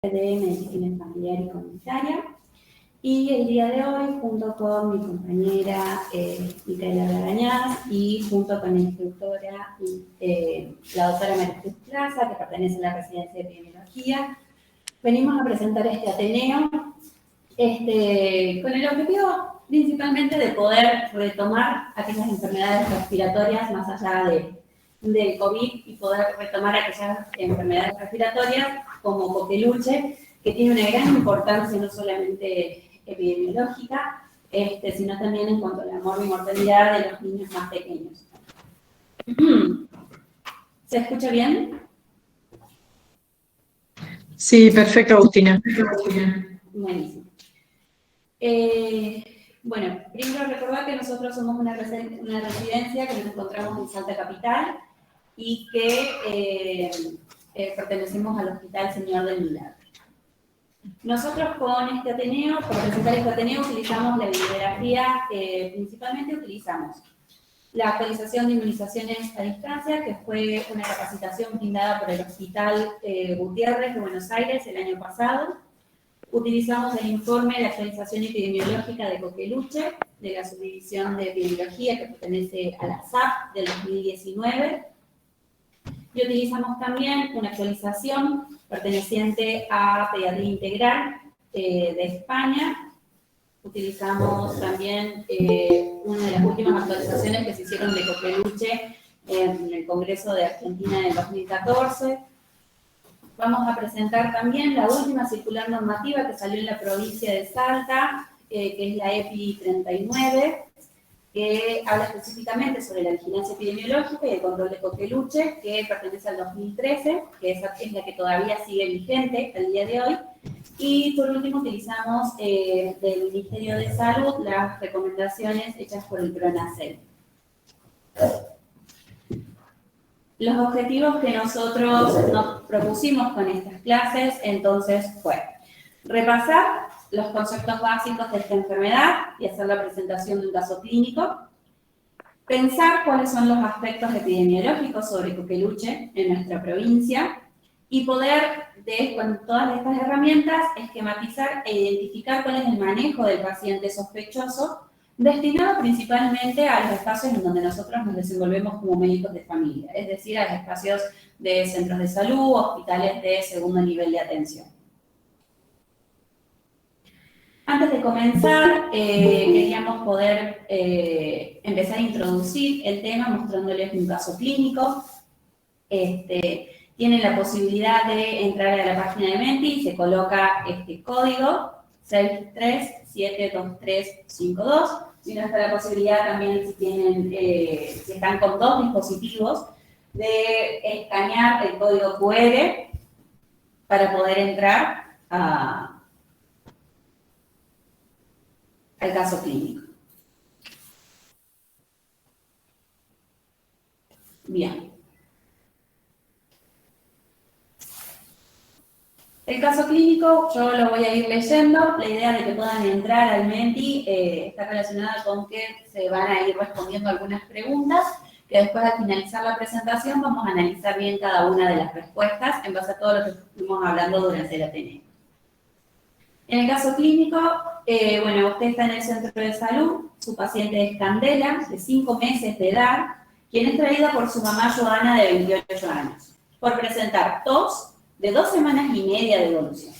de Medicina Familiar y Comunitaria. Y el día de hoy, junto con mi compañera Micaela Larañaz y junto con la instructora, la doctora María Cruz Plaza, que pertenece a la Residencia de Epidemiología, venimos a presentar este Ateneo con el objetivo principalmente de poder retomar aquellas enfermedades respiratorias más allá del COVID y poder retomar aquellas enfermedades respiratorias como coqueluche, que tiene una gran importancia no solamente epidemiológica, sino también en cuanto a la morbimortalidad de los niños más pequeños. ¿Se escucha bien? Sí, perfecto, Agustina. Buenísimo. Bueno, primero recordar que nosotros somos una residencia que nos encontramos en Salta Capital y que pertenecemos al Hospital Señor del Milagro. Nosotros con este Ateneo, para presentar este Ateneo, utilizamos la bibliografía, principalmente utilizamos la actualización de inmunizaciones a distancia, que fue una capacitación brindada por el Hospital Gutiérrez de Buenos Aires el año pasado. Utilizamos el informe de actualización epidemiológica de coqueluche, de la Subdivisión de Epidemiología, que pertenece a la SAP del 2019. Y utilizamos también una actualización perteneciente a Pediatría Integral de España. Utilizamos también una de las últimas actualizaciones que se hicieron de coqueluche en el Congreso de Argentina en el 2014. Vamos a presentar también la última circular normativa que salió en la provincia de Salta, que es la EPI 39, que habla específicamente sobre la vigilancia epidemiológica y el control de coqueluche, que pertenece al 2013, que es la que todavía sigue vigente al día de hoy. Y por último utilizamos del Ministerio de Salud las recomendaciones hechas por el PRONACEL. Los objetivos que nosotros nos propusimos con estas clases, entonces, fue repasar los conceptos básicos de esta enfermedad y hacer la presentación de un caso clínico, pensar cuáles son los aspectos epidemiológicos sobre coqueluche en nuestra provincia y poder, con todas estas herramientas, esquematizar e identificar cuál es el manejo del paciente sospechoso, destinado principalmente a los espacios en donde nosotros nos desenvolvemos como médicos de familia, es decir, a los espacios de centros de salud, hospitales de segundo nivel de atención. Antes de comenzar, queríamos poder empezar a introducir el tema mostrándoles un caso clínico. Tienen la posibilidad de entrar a la página de Menti y se coloca este código 637352. Si no, está la posibilidad también, si están con dos dispositivos, de escanear el código QR para poder entrar al caso clínico. Bien. El caso clínico yo lo voy a ir leyendo. La idea de que puedan entrar al Menti está relacionada con que se van a ir respondiendo algunas preguntas, que después al finalizar la presentación vamos a analizar bien cada una de las respuestas en base a todo lo que estuvimos hablando durante el Ateneo. En el caso clínico, bueno, usted está en el centro de salud, su paciente es Candela, de 5 meses de edad, quien es traída por su mamá Joana, de 28 años, por presentar tos de 2 semanas y media de evolución.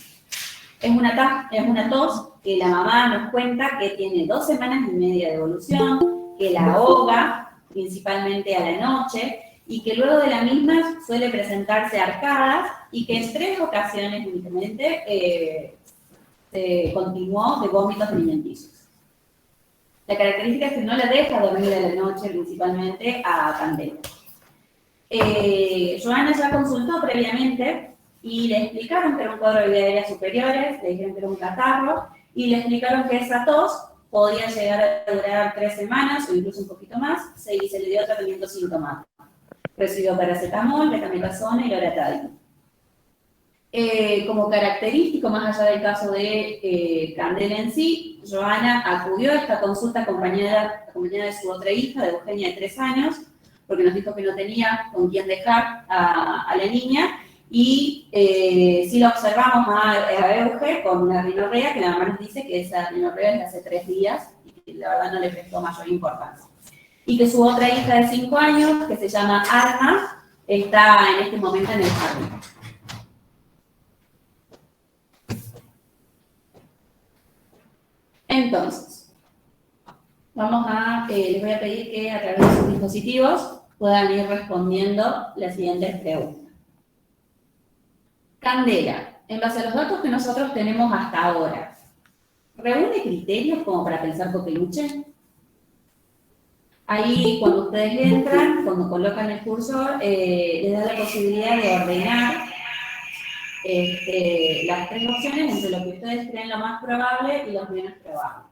Es una tos que la mamá nos cuenta que tiene 2 semanas y media de evolución, que la ahoga, principalmente a la noche, y que luego de la misma suele presentarse arcadas y que en 3 ocasiones únicamente se continuó de vómitos alimenticios. La característica es que no la deja dormir a la noche, principalmente a Candela. Joana ya consultó previamente y le explicaron que era un cuadro de vía aérea superiores, le dijeron que era un catarro, y le explicaron que esa tos podía llegar a durar 3 semanas o incluso un poquito más, y se le dio tratamiento sintomático. Recibió paracetamol, betamilazona y loratadina. Como característico, más allá del caso de Candela en sí, Joana acudió a esta consulta acompañada de su otra hija, de Eugenia, de 3 años, porque nos dijo que no tenía con quién dejar a la niña, Y si lo observamos a Euge con una rinorrea, que nada más nos dice que esa rinorrea es de hace 3 días y que la verdad no le prestó mayor importancia. Y que su otra hija de 5 años, que se llama Alma, está en este momento en el jardín. Entonces, les voy a pedir que a través de sus dispositivos puedan ir respondiendo las siguientes preguntas. Candela, en base a los datos que nosotros tenemos hasta ahora, ¿reúne criterios como para pensar coqueluche? Ahí, cuando ustedes entran, cuando colocan el cursor, les da la posibilidad de ordenar las 3 opciones entre lo que ustedes creen lo más probable y lo menos probable.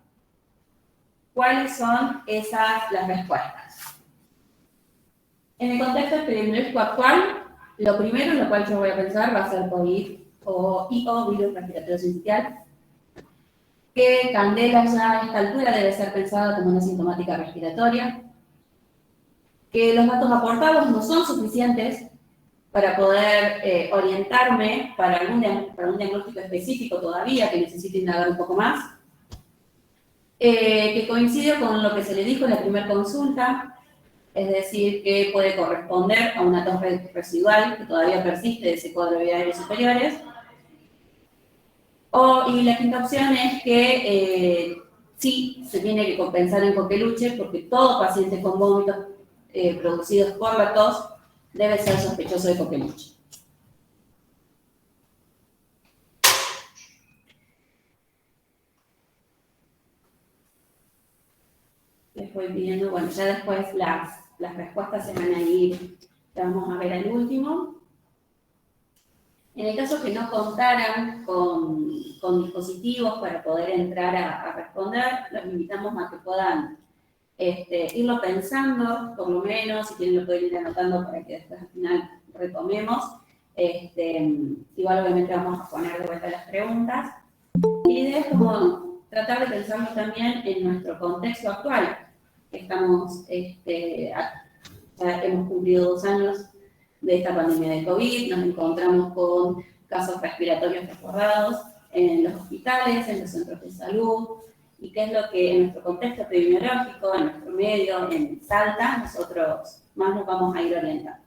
¿Cuáles son las respuestas? En el contexto epidemiológico actual, lo primero en lo cual yo voy a pensar va a ser COVID o virus respiratorio sincitial, que Candela ya a esta altura debe ser pensada como una sintomática respiratoria, que los datos aportados no son suficientes para poder orientarme para un diagnóstico específico todavía, que necesite indagar un poco más, que coincide con lo que se le dijo en la primera consulta, es decir, que puede corresponder a una tos residual que todavía persiste de ese cuadro de vías aéreas superiores. Y la quinta opción es que sí se tiene que compensar en coqueluche, porque todo paciente con vómitos producidos por la tos debe ser sospechoso de coqueluche. Les voy pidiendo, bueno, ya después las respuestas se van a ir, vamos a ver al último. En el caso que no contaran con dispositivos para poder entrar a responder, los invitamos a que puedan irlo pensando, por lo menos, si quieren lo pueden ir anotando para que después al final retomemos. Igual obviamente vamos a poner de vuelta las preguntas. Y la idea es como tratar de pensarlo también en nuestro contexto actual. Estamos, ya hemos cumplido 2 años de esta pandemia de COVID, nos encontramos con casos respiratorios desbordados en los hospitales, en los centros de salud, y qué es lo que en nuestro contexto epidemiológico, en nuestro medio, en Salta, nosotros más nos vamos a ir orientando.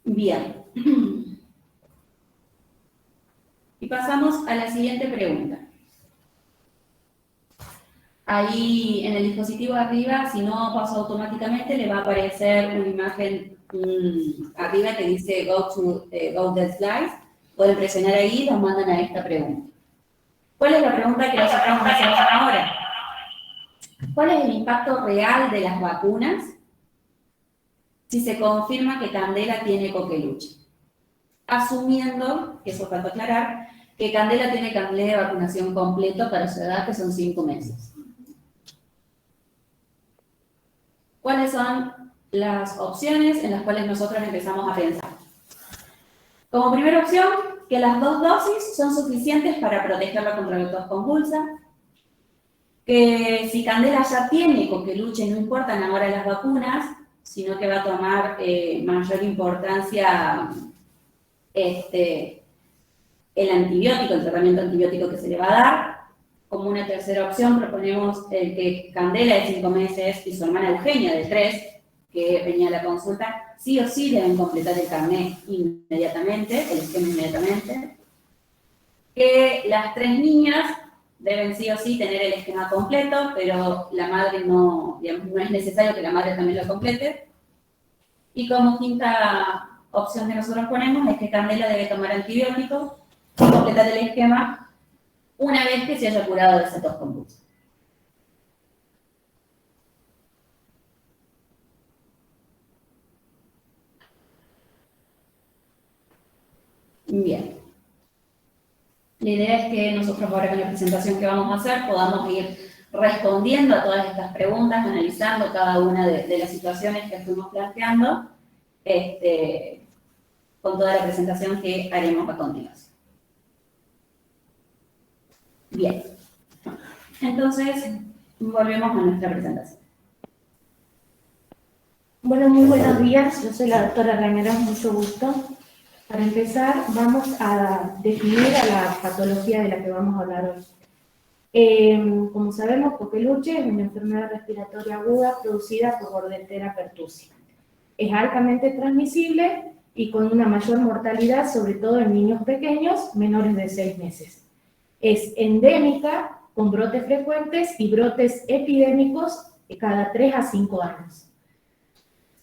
Bien. Y pasamos a la siguiente pregunta. Ahí en el dispositivo de arriba, si no pasa automáticamente, le va a aparecer una imagen arriba que dice Go to the slides. Pueden presionar ahí y nos mandan a esta pregunta. ¿Cuál es la pregunta que nosotros nos hacemos ahora? ¿Cuál es el impacto real de las vacunas si se confirma que Candela tiene coqueluche? Asumiendo, que eso falta aclarar, que Candela tiene carnet de vacunación completo para su edad, que son 5 meses. ¿Cuáles son las opciones en las cuales nosotros empezamos a pensar? Como primera opción, que las 2 dosis son suficientes para protegerla contra la tos convulsa, que si Candela ya tiene coqueluche, no importan ahora las vacunas, sino que va a tomar mayor importancia el antibiótico, el tratamiento antibiótico que se le va a dar. Como una tercera opción proponemos que Candela de 5 meses y su hermana Eugenia de 3, que venía a la consulta, sí o sí deben completar el carnet inmediatamente, el esquema inmediatamente. Que las 3 niñas deben sí o sí tener el esquema completo, pero la madre no, digamos, no es necesario que la madre también lo complete. Y como quinta opción que nosotros ponemos es que Candela debe tomar antibióticos y completar el esquema una vez que se haya curado de esa tos convulsa. Bien. La idea es que nosotros ahora con la presentación que vamos a hacer podamos ir respondiendo a todas estas preguntas, analizando cada una de las situaciones que fuimos planteando, con toda la presentación que haremos a continuación. Bien. Entonces, volvemos a nuestra presentación. Bueno, muy buenos días. Yo soy la doctora Rainera, mucho gusto. Para empezar, vamos a definir a la patología de la que vamos a hablar hoy. Como sabemos, coqueluche es una enfermedad respiratoria aguda producida por Bordetella pertussis. Es altamente transmisible y con una mayor mortalidad, sobre todo en niños pequeños menores de 6 meses. Es endémica, con brotes frecuentes y brotes epidémicos cada 3 a 5 años.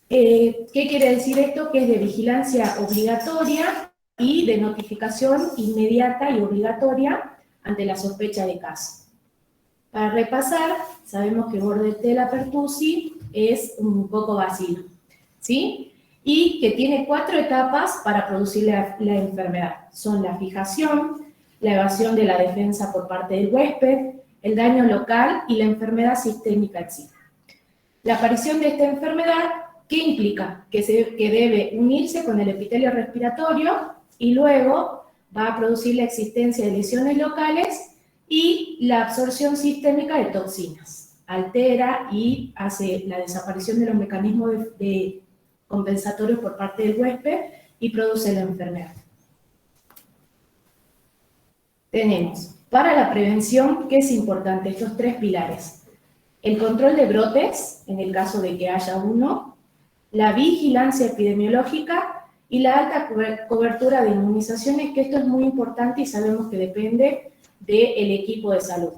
¿Qué quiere decir esto? Que es de vigilancia obligatoria y de notificación inmediata y obligatoria ante la sospecha de caso. Para repasar, sabemos que Bordetella pertussis es un poco bacilo, ¿sí? Y que tiene 4 etapas para producir la enfermedad. Son la fijación, la evasión de la defensa por parte del huésped, el daño local y la enfermedad sistémica en sí. La aparición de esta enfermedad, ¿qué implica? Que debe unirse con el epitelio respiratorio y luego va a producir la existencia de lesiones locales y la absorción sistémica de toxinas. Altera y hace la desaparición de los mecanismos de compensatorios por parte del huésped y produce la enfermedad. Tenemos, para la prevención, ¿qué es importante? Estos 3 pilares. El control de brotes, en el caso de que haya uno, la vigilancia epidemiológica y la alta cobertura de inmunizaciones, que esto es muy importante y sabemos que depende del equipo de salud.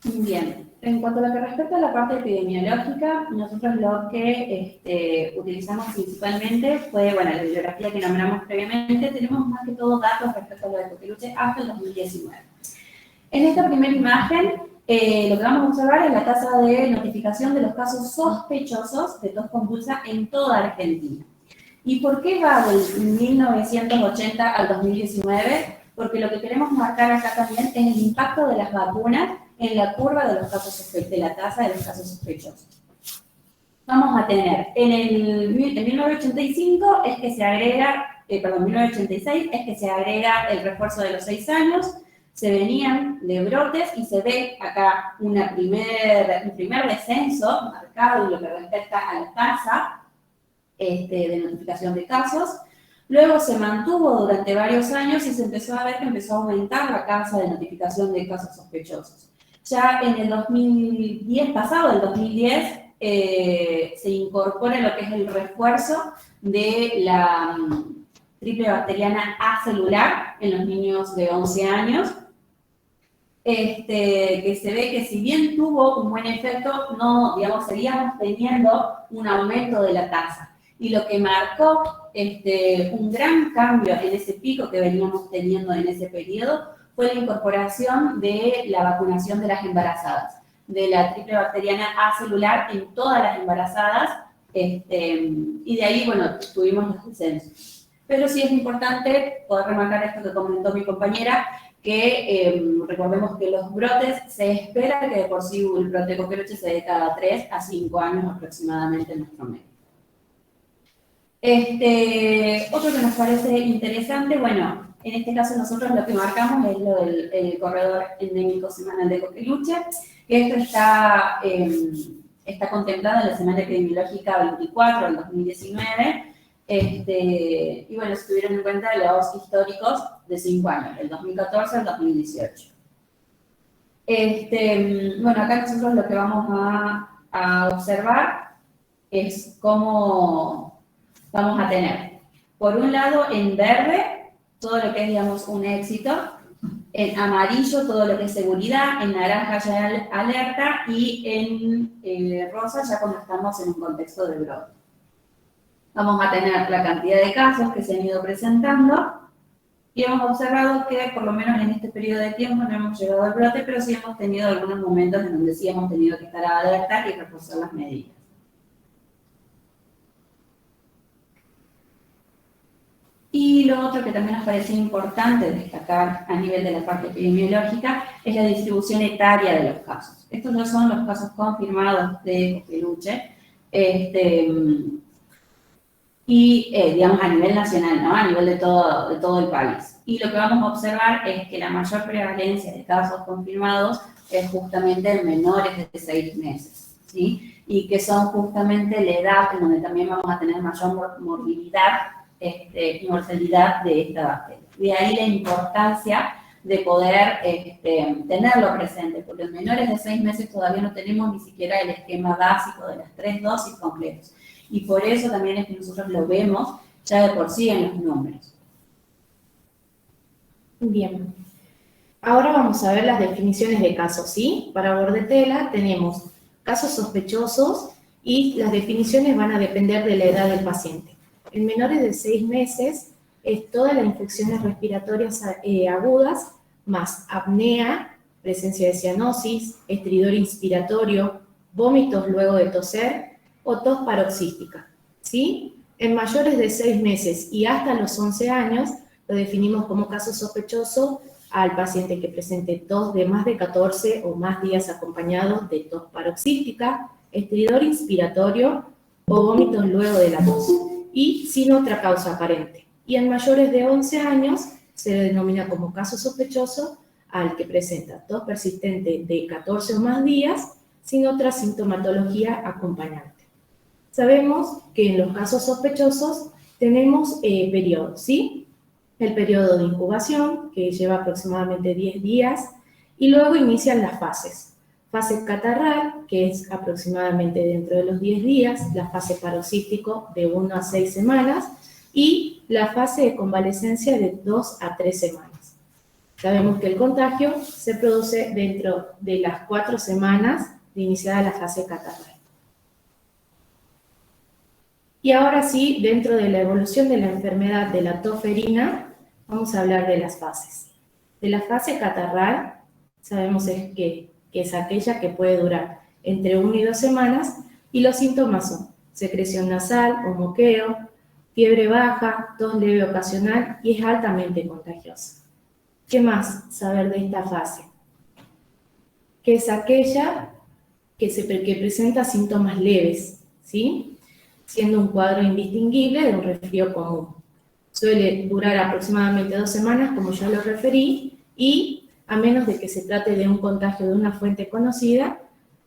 Bien, en cuanto a lo que respecta a la parte epidemiológica, nosotros lo que utilizamos principalmente fue, bueno, la bibliografía que nombramos previamente. Tenemos más que todo datos respecto a lo de coqueluche hasta el 2019. En esta primera imagen, lo que vamos a observar es la tasa de notificación de los casos sospechosos de tos convulsa en toda Argentina. ¿Y por qué va del 1980 al 2019? Porque lo que queremos marcar acá también es el impacto de las vacunas en la curva de los casos de la tasa de los casos sospechosos. Vamos a tener, en 1985 es que se agrega, 1986 es que se agrega el refuerzo de los 6 años, se venían de brotes y se ve acá un primer descenso marcado en lo que respecta a la tasa de notificación de casos. Luego se mantuvo durante varios años y se empezó a ver que empezó a aumentar la tasa de notificación de casos sospechosos. Ya en el 2010, pasado el 2010, se incorpora lo que es el refuerzo de la triple bacteriana acelular en los niños de 11 años, que se ve que si bien tuvo un buen efecto, no, digamos, seguíamos teniendo un aumento de la tasa. Y lo que marcó un gran cambio en ese pico que veníamos teniendo en ese periodo fue la incorporación de la vacunación de las embarazadas, de la triple bacteriana acelular en todas las embarazadas, y de ahí, bueno, tuvimos los descensos. Pero sí es importante poder remarcar esto que comentó mi compañera, que recordemos que los brotes se espera que de por sí el brote de coqueluche se dé cada 3 a 5 años aproximadamente en nuestro medio. Otro que nos parece interesante, bueno, en este caso nosotros lo que marcamos es lo del corredor endémico semanal de coqueluche, que esto está contemplado en la semana epidemiológica 24 del 2019, y bueno, se tuvieron en cuenta los históricos de 5 años, del 2014 al 2018. Bueno, acá nosotros lo que vamos a observar es cómo vamos a tener, por un lado, en verde, todo lo que es, digamos, un éxito, en amarillo, todo lo que es seguridad, en naranja ya alerta, y en rosa ya cuando estamos en un contexto de brote. Vamos a tener la cantidad de casos que se han ido presentando, y hemos observado que, por lo menos en este periodo de tiempo, no hemos llegado al brote, pero sí hemos tenido algunos momentos en donde sí hemos tenido que estar alerta y reforzar las medidas. Y lo otro que también nos parece importante destacar a nivel de la parte epidemiológica es la distribución etaria de los casos. Estos no son los casos confirmados de coqueluche, digamos a nivel nacional, ¿no? A nivel de todo el país. Y lo que vamos a observar es que la mayor prevalencia de casos confirmados es justamente en menores de 6 meses, ¿sí? y que son justamente la edad en donde también vamos a tener mayor morbilidad y mortalidad de esta bacteria. De ahí la importancia de poder tenerlo presente, porque en menores de 6 meses todavía no tenemos ni siquiera el esquema básico de las 3 dosis completos. Y por eso también es que nosotros lo vemos ya de por sí en los números. Bien. Ahora vamos a ver las definiciones de casos, ¿sí? Para bordetela tenemos casos sospechosos y las definiciones van a depender de la edad del paciente. En menores de 6 meses es todas las infecciones respiratorias agudas, más apnea, presencia de cianosis, estridor inspiratorio, vómitos luego de toser o tos paroxística, ¿sí? En mayores de 6 meses y hasta los 11 años lo definimos como caso sospechoso al paciente que presente tos de más de 14 o más días acompañados de tos paroxística, estridor inspiratorio o vómitos luego de la tos, y sin otra causa aparente. Y en mayores de 11 años se denomina como caso sospechoso al que presenta tos persistente de 14 o más días sin otra sintomatología acompañante. Sabemos que en los casos sospechosos tenemos periodos, ¿sí? El periodo de incubación, que lleva aproximadamente 10 días, y luego inician las fases. Fase catarral, que es aproximadamente dentro de los 10 días, la fase paroxístico de 1 a 6 semanas, y la fase de convalescencia de 2 a 3 semanas. Sabemos que el contagio se produce dentro de las 4 semanas de iniciada la fase catarral. Y ahora sí, dentro de la evolución de la enfermedad de la tos ferina, vamos a hablar de las fases. De la fase catarral, sabemos que es aquella que puede durar entre 1 y 2 semanas, y los síntomas son secreción nasal o moqueo, fiebre baja, tos leve ocasional y es altamente contagiosa. ¿Qué más saber de esta fase? Que es aquella que presenta síntomas leves, ¿sí? Siendo un cuadro indistinguible de un resfrío común. Suele durar aproximadamente 2 semanas, como ya lo referí, y a menos de que se trate de un contagio de una fuente conocida,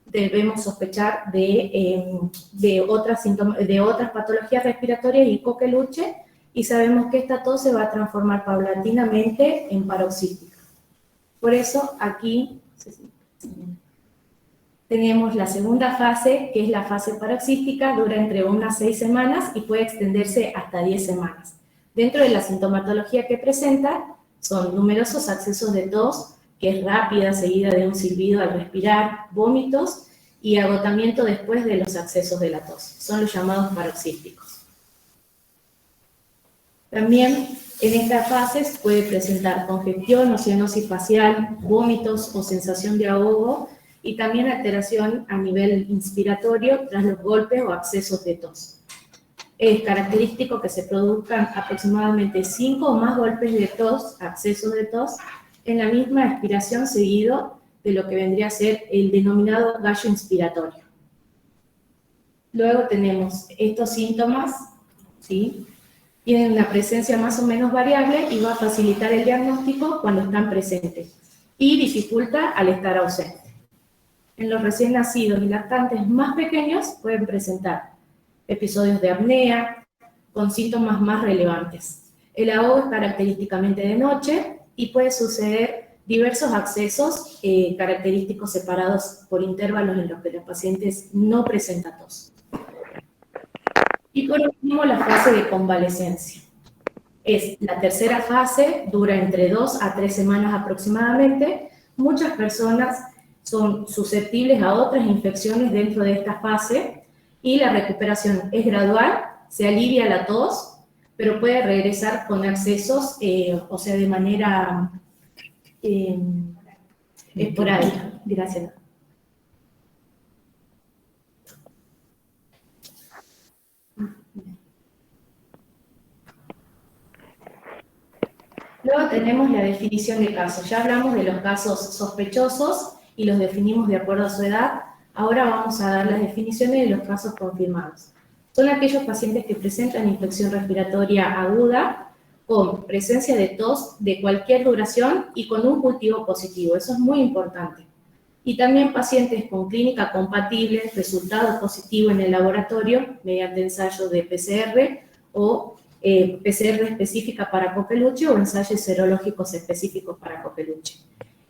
debemos sospechar de otras patologías respiratorias y coqueluche, y sabemos que esta tos se va a transformar paulatinamente en paroxística. Por eso aquí tenemos la segunda fase, que es la fase paroxística, dura entre 1 a 6 semanas y puede extenderse hasta 10 semanas. Dentro de la sintomatología que presenta son numerosos accesos de tos, que es rápida, seguida de un silbido al respirar, vómitos y agotamiento después de los accesos de la tos. Son los llamados paroxísticos. También en estas fases puede presentar congestión o cianosis facial, vómitos o sensación de ahogo, y también alteración a nivel inspiratorio tras los golpes o accesos de tos. Es característico que se produzcan aproximadamente 5 o más golpes de tos, accesos de tos, en la misma expiración, seguido de lo que vendría a ser el denominado gallo inspiratorio. Luego tenemos estos síntomas, ¿sí? Tienen una presencia más o menos variable y va a facilitar el diagnóstico cuando están presentes y dificulta al estar ausente. En los recién nacidos y lactantes más pequeños pueden presentar episodios de apnea con síntomas más relevantes. El ahogo es característicamente de noche y puede suceder diversos accesos característicos separados por intervalos en los que los pacientes no presentan tos. Y por último, la fase de convalescencia. Es la tercera fase, dura entre 2 a 3 semanas aproximadamente. Muchas personas son susceptibles a otras infecciones dentro de esta fase y la recuperación es gradual, se alivia la tos, pero puede regresar con accesos, o sea, de manera esporádica. Gracias. Luego tenemos la definición de casos. Ya hablamos de los casos sospechosos y los definimos de acuerdo a su edad. Ahora vamos a dar las definiciones de los casos confirmados. Son aquellos pacientes que presentan infección respiratoria aguda con presencia de tos de cualquier duración y con un cultivo positivo. Eso es muy importante. y también pacientes con clínica compatible, resultado positivo en el laboratorio mediante ensayo de PCR o PCR específica para coqueluche o ensayos serológicos específicos para coqueluche.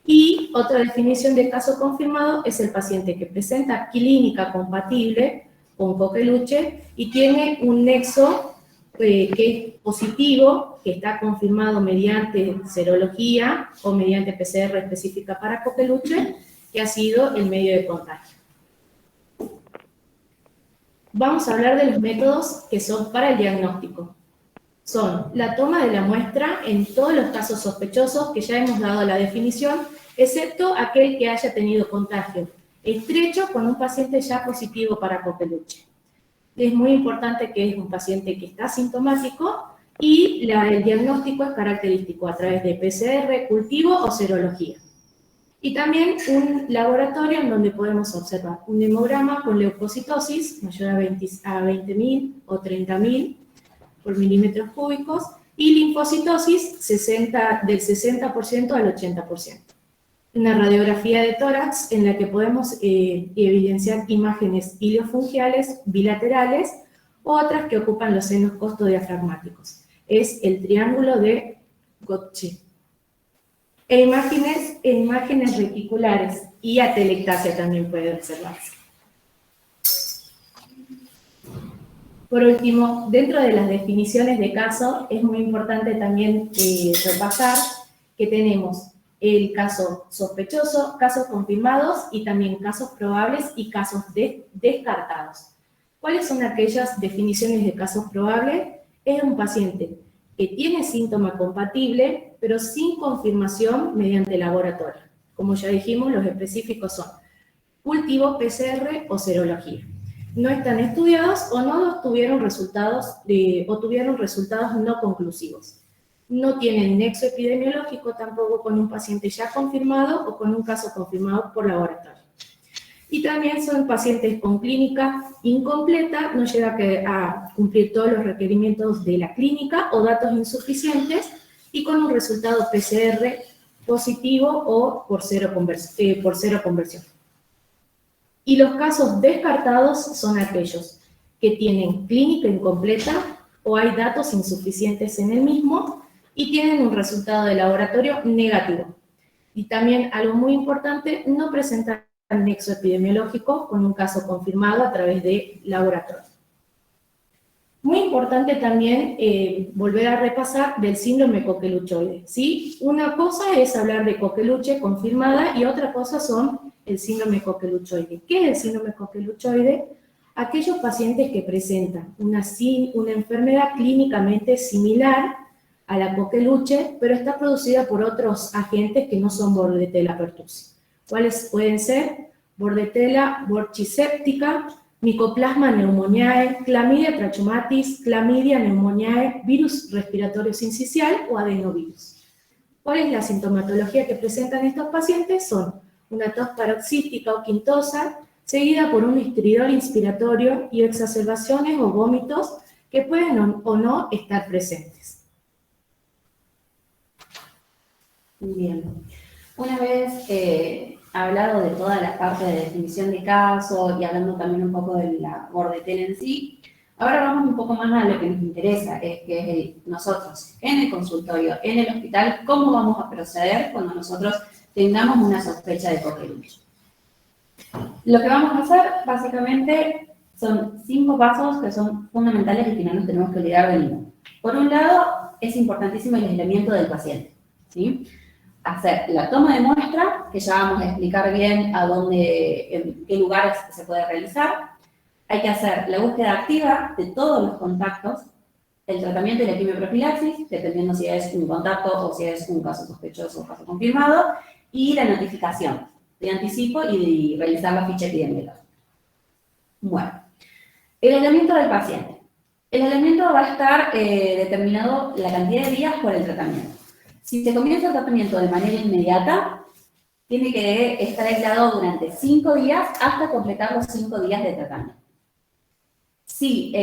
Y otra definición de caso confirmado es el paciente que presenta clínica compatible con coqueluche y tiene un nexo que es positivo, que está confirmado mediante serología o mediante PCR específica para coqueluche, que ha sido el medio de contagio. Vamos a hablar de los métodos que son para el diagnóstico. Son la toma de la muestra en todos los casos sospechosos, que ya hemos dado la definición, excepto aquel que haya tenido contagio estrecho con un paciente ya positivo para coqueluche. Es muy importante que es un paciente que está sintomático y el diagnóstico es característico a través de PCR, cultivo o serología. Y también un laboratorio en donde podemos observar un hemograma con leucocitosis mayor a 20.000 o 30.000 por milímetros cúbicos y linfocitosis del 60% al 80%. Una radiografía de tórax en la que podemos evidenciar imágenes iliofungiales bilaterales o otras que ocupan los senos costodiafragmáticos. Es el triángulo de Gotche. E imágenes reticulares y atelectasia también puede observarse. Por último, dentro de las definiciones de caso, es muy importante también repasar que tenemos el caso sospechoso, casos confirmados y también casos probables y casos descartados. ¿Cuáles son aquellas definiciones de casos probables? Es un paciente que tiene síntoma compatible, pero sin confirmación mediante laboratorio. Como ya dijimos, los específicos son cultivo, PCR o serología. No están estudiados o no tuvieron resultados no conclusivos. No tienen nexo epidemiológico tampoco con un paciente ya confirmado o con un caso confirmado por laboratorio. Y también son pacientes con clínica incompleta, no llega a cumplir todos los requerimientos de la clínica o datos insuficientes y con un resultado PCR positivo o por cero conversión. Y los casos descartados son aquellos que tienen clínica incompleta o hay datos insuficientes en el mismo y tienen un resultado de laboratorio negativo. Y también, algo muy importante, no presentan nexo epidemiológico con un caso confirmado a través de laboratorio. Muy importante también volver a repasar del síndrome coqueluchoide, ¿sí? Una cosa es hablar de coqueluche confirmada y otra cosa son el síndrome coqueluchoide. ¿Qué es el síndrome coqueluchoide? Aquellos pacientes que presentan una enfermedad clínicamente similar a la coqueluche, pero está producida por otros agentes que no son Bordetella pertussis. ¿Cuáles pueden ser? Bordetella borchiséptica, Mycoplasma pneumoniae, Clamidia trachomatis, Clamidia pneumoniae, virus respiratorio sincicial o adenovirus. ¿Cuál es la sintomatología que presentan estos pacientes? Son una tos paroxística o quintosa, seguida por un estridor inspiratorio y exacerbaciones o vómitos que pueden o no estar presentes. Bien. Una vez hablado de toda la parte de definición de caso y hablando también un poco de la Bordetella en sí, ahora vamos un poco más a lo que nos interesa, que es nosotros, en el consultorio, en el hospital, cómo vamos a proceder cuando nosotros tengamos una sospecha de coqueluche. Lo que vamos a hacer, básicamente, son 5 pasos que son fundamentales y que no nos tenemos que olvidar de ninguno. Por un lado, es importantísimo el aislamiento del paciente, ¿sí? Hacer la toma de muestra, que ya vamos a explicar bien en qué lugares se puede realizar. Hay que hacer la búsqueda activa de todos los contactos, el tratamiento y la quimioprofilaxis, dependiendo si es un contacto o si es un caso sospechoso o caso confirmado, y la notificación de anticipo y realizar la ficha epidemiológica. Bueno, el aislamiento del paciente. El aislamiento va a estar determinado la cantidad de días por el tratamiento. Si se comienza el tratamiento de manera inmediata, tiene que estar aislado durante 5 días hasta completar los 5 días de tratamiento. Si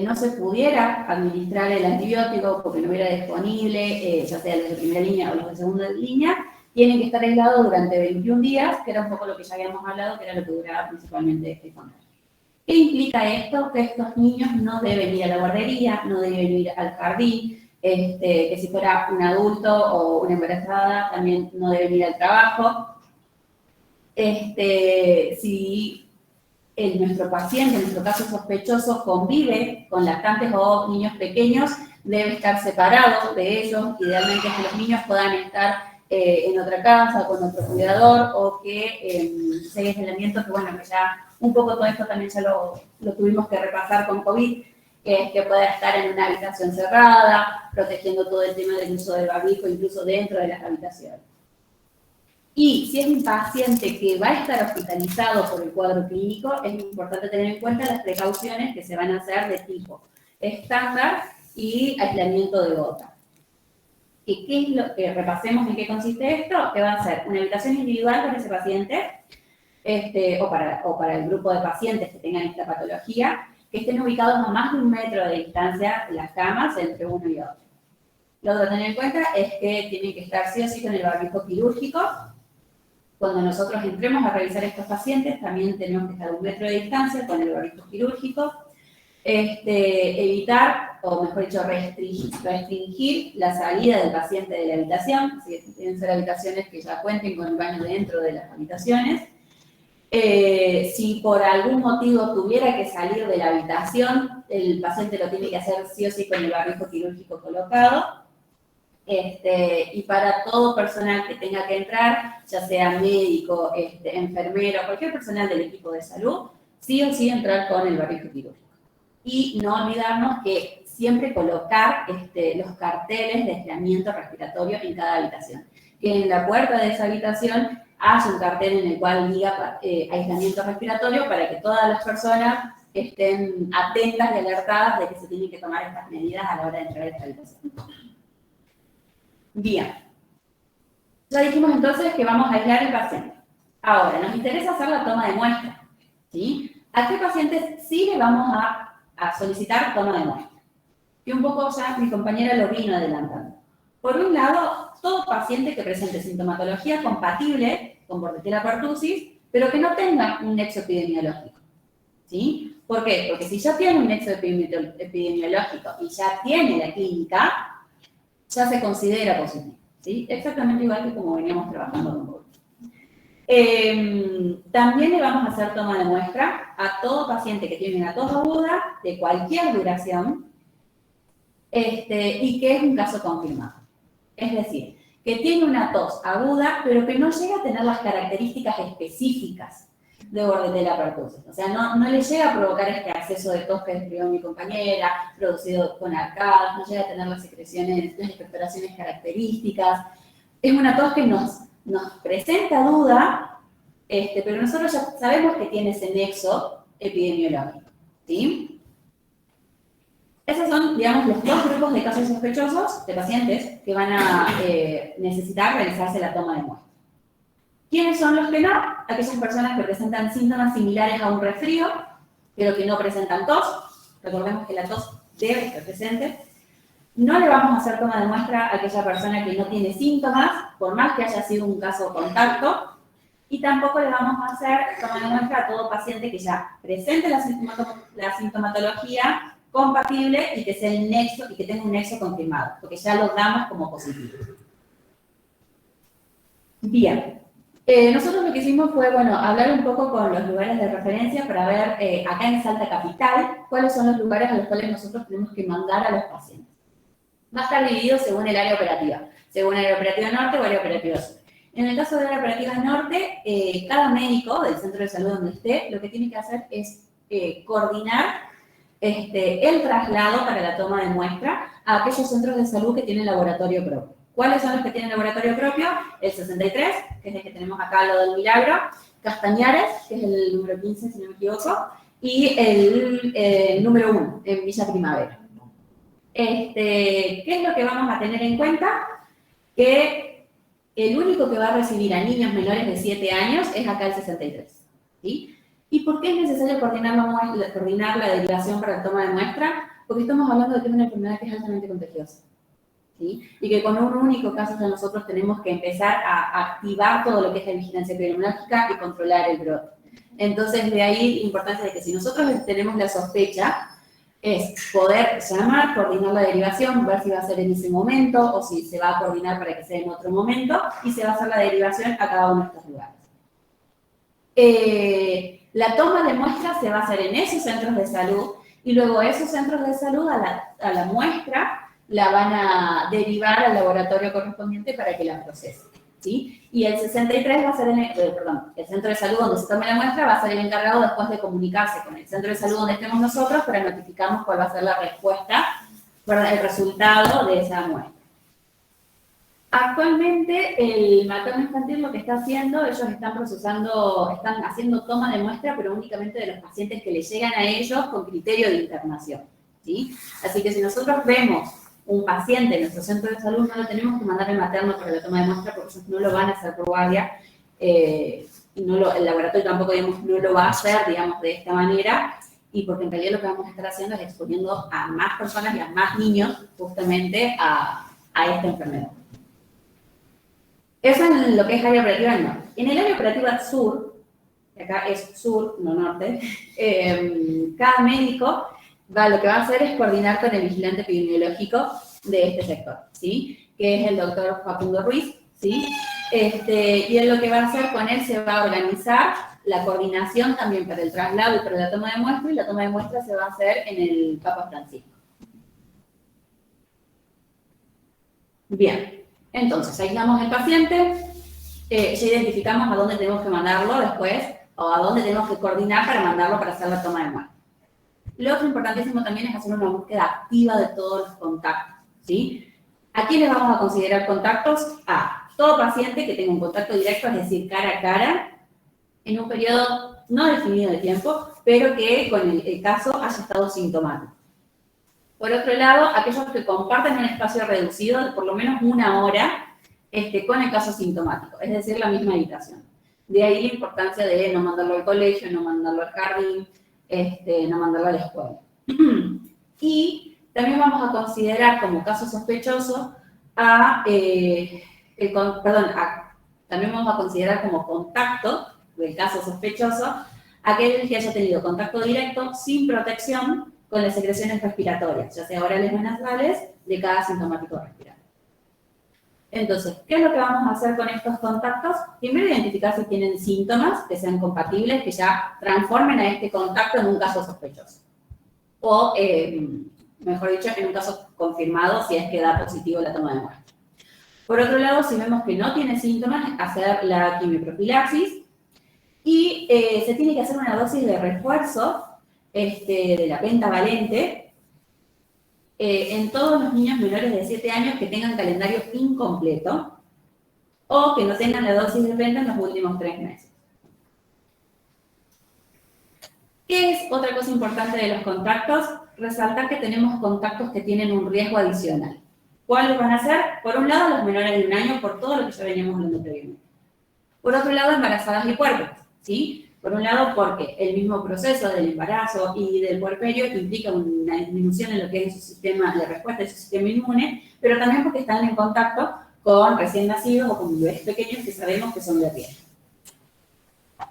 no se pudiera administrar el antibiótico porque no hubiera disponible, ya sea los de primera línea o los de segunda línea, tienen que estar aislados durante 21 días, que era un poco lo que ya habíamos hablado, que era lo que duraba principalmente este contagio. ¿Qué implica esto? Que estos niños no deben ir a la guardería, no deben ir al jardín, que si fuera un adulto o una embarazada también no deben ir al trabajo. Si nuestro paciente, en nuestro caso sospechoso, convive con lactantes o niños pequeños, debe estar separado de ellos. Idealmente que los niños puedan estar en otra casa, con otro cuidador, o que ese aislamiento, que bueno, que ya un poco todo esto también ya lo tuvimos que repasar con COVID, que pueda estar en una habitación cerrada, protegiendo todo el tema del uso del barbijo, incluso dentro de las habitaciones. Y si es un paciente que va a estar hospitalizado por el cuadro clínico, es importante tener en cuenta las precauciones que se van a hacer de tipo estándar y aislamiento de gota. ¿Y qué es lo que repasemos en qué consiste esto? Que va a ser una habitación individual para ese paciente, o para el grupo de pacientes que tengan esta patología, que estén ubicados a más de 1 metro de distancia las camas entre uno y otro. Lo otro a tener en cuenta es que tienen que estar sí o sí con el barbijo quirúrgico. Cuando nosotros entremos a revisar a estos pacientes, también tenemos que estar a 1 metro de distancia con el barbijo quirúrgico. Evitar, o mejor dicho, restringir la salida del paciente de la habitación, si tienen que ser habitaciones que ya cuenten con el baño dentro de las habitaciones. Si por algún motivo tuviera que salir de la habitación, el paciente lo tiene que hacer sí o sí con el barbijo quirúrgico colocado. Y para todo personal que tenga que entrar, ya sea médico, enfermero, cualquier personal del equipo de salud, sí o sí entrar con el barbijo quirúrgico. Y no olvidarnos que siempre colocar los carteles de aislamiento respiratorio en cada habitación. Que en la puerta de esa habitación haya un cartel en el cual diga aislamiento respiratorio para que todas las personas estén atentas y alertadas de que se tienen que tomar estas medidas a la hora de entrar a esta habitación. Bien. Ya dijimos entonces que vamos a aislar al paciente. Ahora, nos interesa hacer la toma de muestra, ¿sí? ¿A qué pacientes sí le vamos a solicitar toma de muestra? Y un poco ya mi compañera lo vino adelantando. Por un lado, todo paciente que presente sintomatología compatible con Bordetella pertussis, pero que no tenga un nexo epidemiológico, ¿sí? ¿Por qué? Porque si ya tiene un nexo epidemiológico y ya tiene la clínica, ya se considera positivo, ¿sí? Exactamente igual que como veníamos trabajando con COVID. También le vamos a hacer toma de muestra a todo paciente que tiene una tos aguda de cualquier duración y que es un caso confirmado. Es decir, que tiene una tos aguda, pero que no llega a tener las características específicas de Bordetella pertussis. O sea, no le llega a provocar este acceso de tos que describió mi compañera, producido con arcadas, no llega a tener las secreciones, las expectoraciones características. Es una tos que nos presenta duda, pero nosotros ya sabemos que tiene ese nexo epidemiológico, ¿sí? Esos son, digamos, los dos grupos de casos sospechosos de pacientes que van a necesitar realizarse la toma de muestra. ¿Quiénes son los que no? Aquellas personas que presentan síntomas similares a un resfrío, pero que no presentan tos. Recordemos que la tos debe estar presente. No le vamos a hacer toma de muestra a aquella persona que no tiene síntomas, por más que haya sido un caso de contacto. Y tampoco le vamos a hacer toma de muestra a todo paciente que ya presente la sintomatología compatible y que sea el nexo y que tenga un nexo confirmado, porque ya lo damos como positivo. Bien. Nosotros lo que hicimos fue, bueno, hablar un poco con los lugares de referencia para ver acá en Salta Capital cuáles son los lugares a los cuales nosotros tenemos que mandar a los pacientes. Va a estar dividido según el área operativa, según el área operativa norte o el área operativa sur. En el caso de la área operativa norte, cada médico del centro de salud donde esté, lo que tiene que hacer es coordinar el traslado para la toma de muestra a aquellos centros de salud que tienen laboratorio propio. ¿Cuáles son los que tienen laboratorio propio? El 63, que es el que tenemos acá al lado del Milagro, Castañares, que es el número 15, si no me equivoco, y el número 1, en Villa Primavera. ¿Qué es lo que vamos a tener en cuenta? Que el único que va a recibir a niños menores de 7 años es acá el 63, ¿sí? ¿Y por qué es necesario coordinar la derivación para la toma de muestra? Porque estamos hablando de que es una enfermedad que es altamente contagiosa, ¿sí? Y que con un único caso ya nosotros tenemos que empezar a activar todo lo que es la vigilancia epidemiológica y controlar el brote. Entonces, de ahí la importancia de que si nosotros tenemos la sospecha, es poder llamar, coordinar la derivación, ver si va a ser en ese momento o si se va a coordinar para que sea en otro momento y se va a hacer la derivación a cada uno de estos lugares. La toma de muestras se va a hacer en esos centros de salud y luego esos centros de salud a la muestra la van a derivar al laboratorio correspondiente para que la procese, ¿sí? Y el 63 va a ser el centro de salud donde se tome la muestra va a ser el encargado después de comunicarse con el centro de salud donde estemos nosotros para notificarnos cuál va a ser la respuesta, el resultado de esa muestra. Actualmente el materno infantil lo que está haciendo, ellos están haciendo toma de muestra, pero únicamente de los pacientes que les llegan a ellos con criterio de internación, ¿sí? Así que si nosotros vemos un paciente en nuestro centro de salud, no lo tenemos que mandar al materno para la toma de muestra porque ellos no lo van a hacer por guardia, y el laboratorio tampoco, digamos, no lo va a hacer, digamos, de esta manera, y porque en realidad lo que vamos a estar haciendo es exponiendo a más personas y a más niños justamente a esta enfermedad. Eso en lo que es área operativa del norte. En el área operativa sur, que acá es sur, no norte, cada médico lo que va a hacer es coordinar con el vigilante epidemiológico de este sector, ¿sí? Que es el doctor Facundo Ruiz, ¿sí? Y él lo que va a hacer con él se va a organizar la coordinación también para el traslado y para la toma de muestra, y la toma de muestra se va a hacer en el Papa Francisco. Bien. Entonces, aislamos el paciente, ya identificamos a dónde tenemos que mandarlo después, o a dónde tenemos que coordinar para mandarlo para hacer la toma de muestra. Lo otro importantísimo también es hacer una búsqueda activa de todos los contactos, ¿sí? ¿A quiénes vamos a considerar contactos? A todo paciente que tenga un contacto directo, es decir, cara a cara, en un periodo no definido de tiempo, pero que con el caso haya estado sintomático. Por otro lado, aquellos que comparten un espacio reducido de por lo menos una hora con el caso sintomático, es decir, la misma habitación. De ahí la importancia de no mandarlo al colegio, no mandarlo al jardín, no mandarlo a la escuela. Y también vamos a considerar como caso sospechoso también vamos a considerar como contacto del caso sospechoso aquel que haya tenido contacto directo sin protección con las secreciones respiratorias, ya sea orales o nasales, de cada sintomático respiratorio. Entonces, ¿qué es lo que vamos a hacer con estos contactos? Primero, identificar si tienen síntomas que sean compatibles, que ya transformen a este contacto en un caso sospechoso. O, mejor dicho, en un caso confirmado, si es que da positivo la toma de muestra. Por otro lado, si vemos que no tiene síntomas, hacer la quimioprofilaxis. Y se tiene que hacer una dosis de refuerzo de la pentavalente en todos los niños menores de 7 años que tengan calendario incompleto o que no tengan la dosis de penta en los últimos 3 meses. ¿Qué es otra cosa importante de los contactos? Resaltar que tenemos contactos que tienen un riesgo adicional. ¿Cuáles van a ser? Por un lado, los menores de 1 año, por todo lo que ya veníamos hablando previamente. Por otro lado, embarazadas y puérperas, ¿sí? Por un lado, porque el mismo proceso del embarazo y del puerperio implica una disminución en lo que es su sistema, la respuesta de su sistema inmune, pero también porque están en contacto con recién nacidos o con bebés pequeños que sabemos que son de riesgo.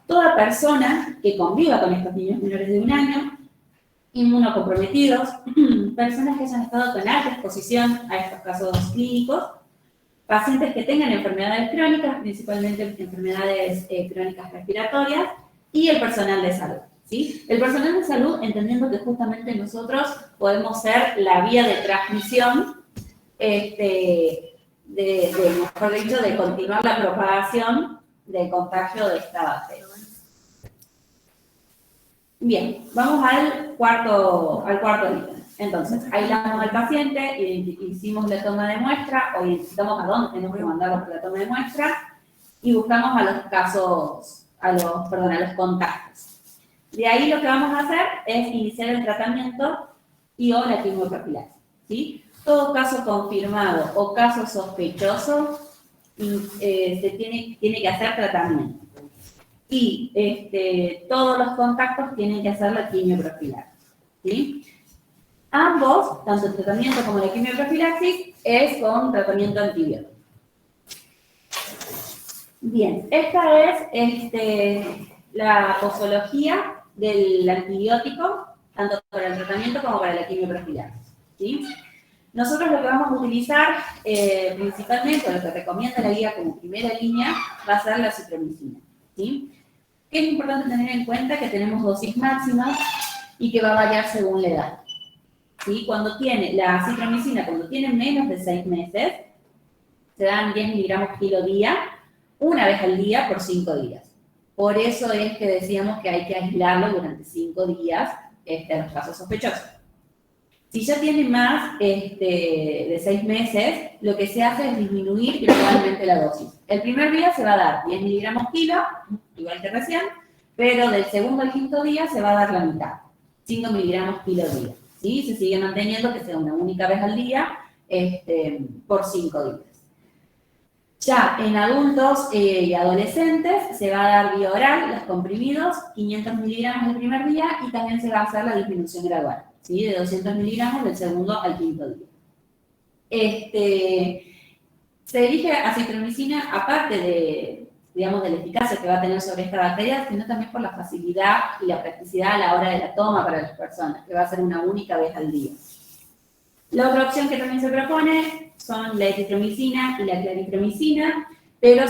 Toda persona que conviva con estos niños menores de 1 año, inmunocomprometidos, personas que hayan estado con alta exposición a estos casos clínicos, pacientes que tengan enfermedades crónicas, principalmente enfermedades crónicas respiratorias, y el personal de salud, ¿sí? El personal de salud, entendiendo que justamente nosotros podemos ser la vía de transmisión, mejor dicho, de continuar la propagación del contagio de esta bacteria. Bien, vamos al cuarto ítem. Entonces, aislamos al paciente, hicimos la toma de muestra, o identificamos a dónde tenemos que mandarlo para la toma de muestra, y buscamos a los contactos. De ahí lo que vamos a hacer es iniciar el tratamiento y o la quimioprofilaxis, ¿sí? Todo caso confirmado o caso sospechoso se tiene que hacer tratamiento. Y todos los contactos tienen que hacer la quimioprofilaxis, ¿sí? Ambos, tanto el tratamiento como la quimioprofilaxis, es con tratamiento antibiótico. Bien, esta es la posología del antibiótico, tanto para el tratamiento como para la quimioprofilaxis, ¿sí? Nosotros lo que vamos a utilizar principalmente, o lo que recomienda la guía como primera línea, va a ser la acitromicina, ¿sí? Es importante tener en cuenta que tenemos dosis máximas y que va a variar según la edad, ¿sí? La acitromicina, cuando tiene menos de 6 meses, se dan 10 miligramos kilo día, una vez al día por 5 días. Por eso es que decíamos que hay que aislarlo durante 5 días a los casos sospechosos. Si ya tiene más de 6 meses, lo que se hace es disminuir gradualmente la dosis. El primer día se va a dar 10 miligramos kilo, igual que recién, pero del segundo al quinto día se va a dar la mitad, 5 miligramos kilo día. ¿Sí? Se sigue manteniendo que sea una única vez al día por 5 días. Ya en adultos y adolescentes se va a dar vía oral, los comprimidos, 500 miligramos el primer día y también se va a hacer la disminución gradual, ¿sí? De 200 miligramos del segundo al quinto día. Se elige acitromicina aparte de la eficacia que va a tener sobre esta bacteria, sino también por la facilidad y la practicidad a la hora de la toma para las personas, que va a ser una única vez al día. La otra opción que también se propone son la ezitromicina y la claritromicina, pero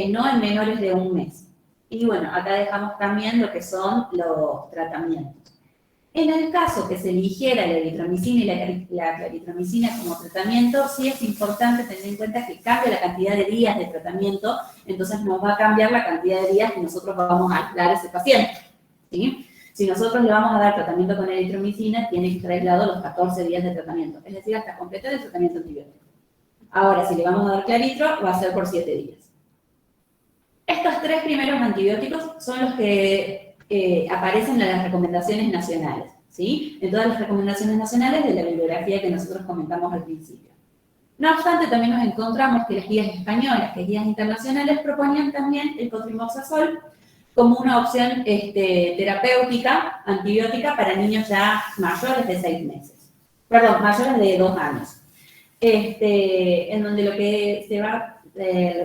no en menores de 1 mes. Y bueno, acá dejamos también lo que son los tratamientos. En el caso que se eligiera la eritromicina y la claritromicina como tratamiento, sí es importante tener en cuenta que cambia la cantidad de días de tratamiento, entonces nos va a cambiar la cantidad de días que nosotros vamos a aislar a ese paciente, ¿sí? Si nosotros le vamos a dar tratamiento con eritromicina, tiene que estar aislado los 14 días de tratamiento, es decir, hasta completar el tratamiento antibiótico. Ahora, si le vamos a dar claritro, va a ser por 7 días. Estos 3 primeros antibióticos son los que aparecen en las recomendaciones nacionales, ¿sí? En todas las recomendaciones nacionales de la bibliografía que nosotros comentamos al principio. No obstante, también nos encontramos que las guías españolas, que guías internacionales, proponían también el cotrimoxazol como una opción terapéutica, antibiótica, para niños ya mayores de 6 meses. Perdón, mayores de 2 años. En donde lo que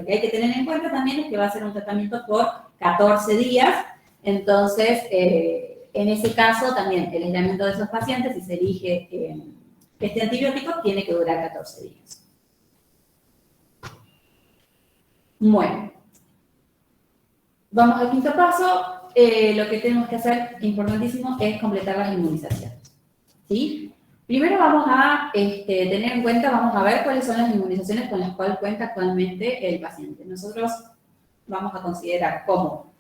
hay que tener en cuenta también es que va a ser un tratamiento por 14 días. Entonces, en ese caso, también el aislamiento de esos pacientes, si se elige este antibiótico, tiene que durar 14 días. Bueno, vamos al quinto paso. Lo que tenemos que hacer, importantísimo, es completar las inmunizaciones, ¿sí? Primero vamos a tener en cuenta, vamos a ver cuáles son las inmunizaciones con las cuales cuenta actualmente el paciente. Nosotros vamos a considerar como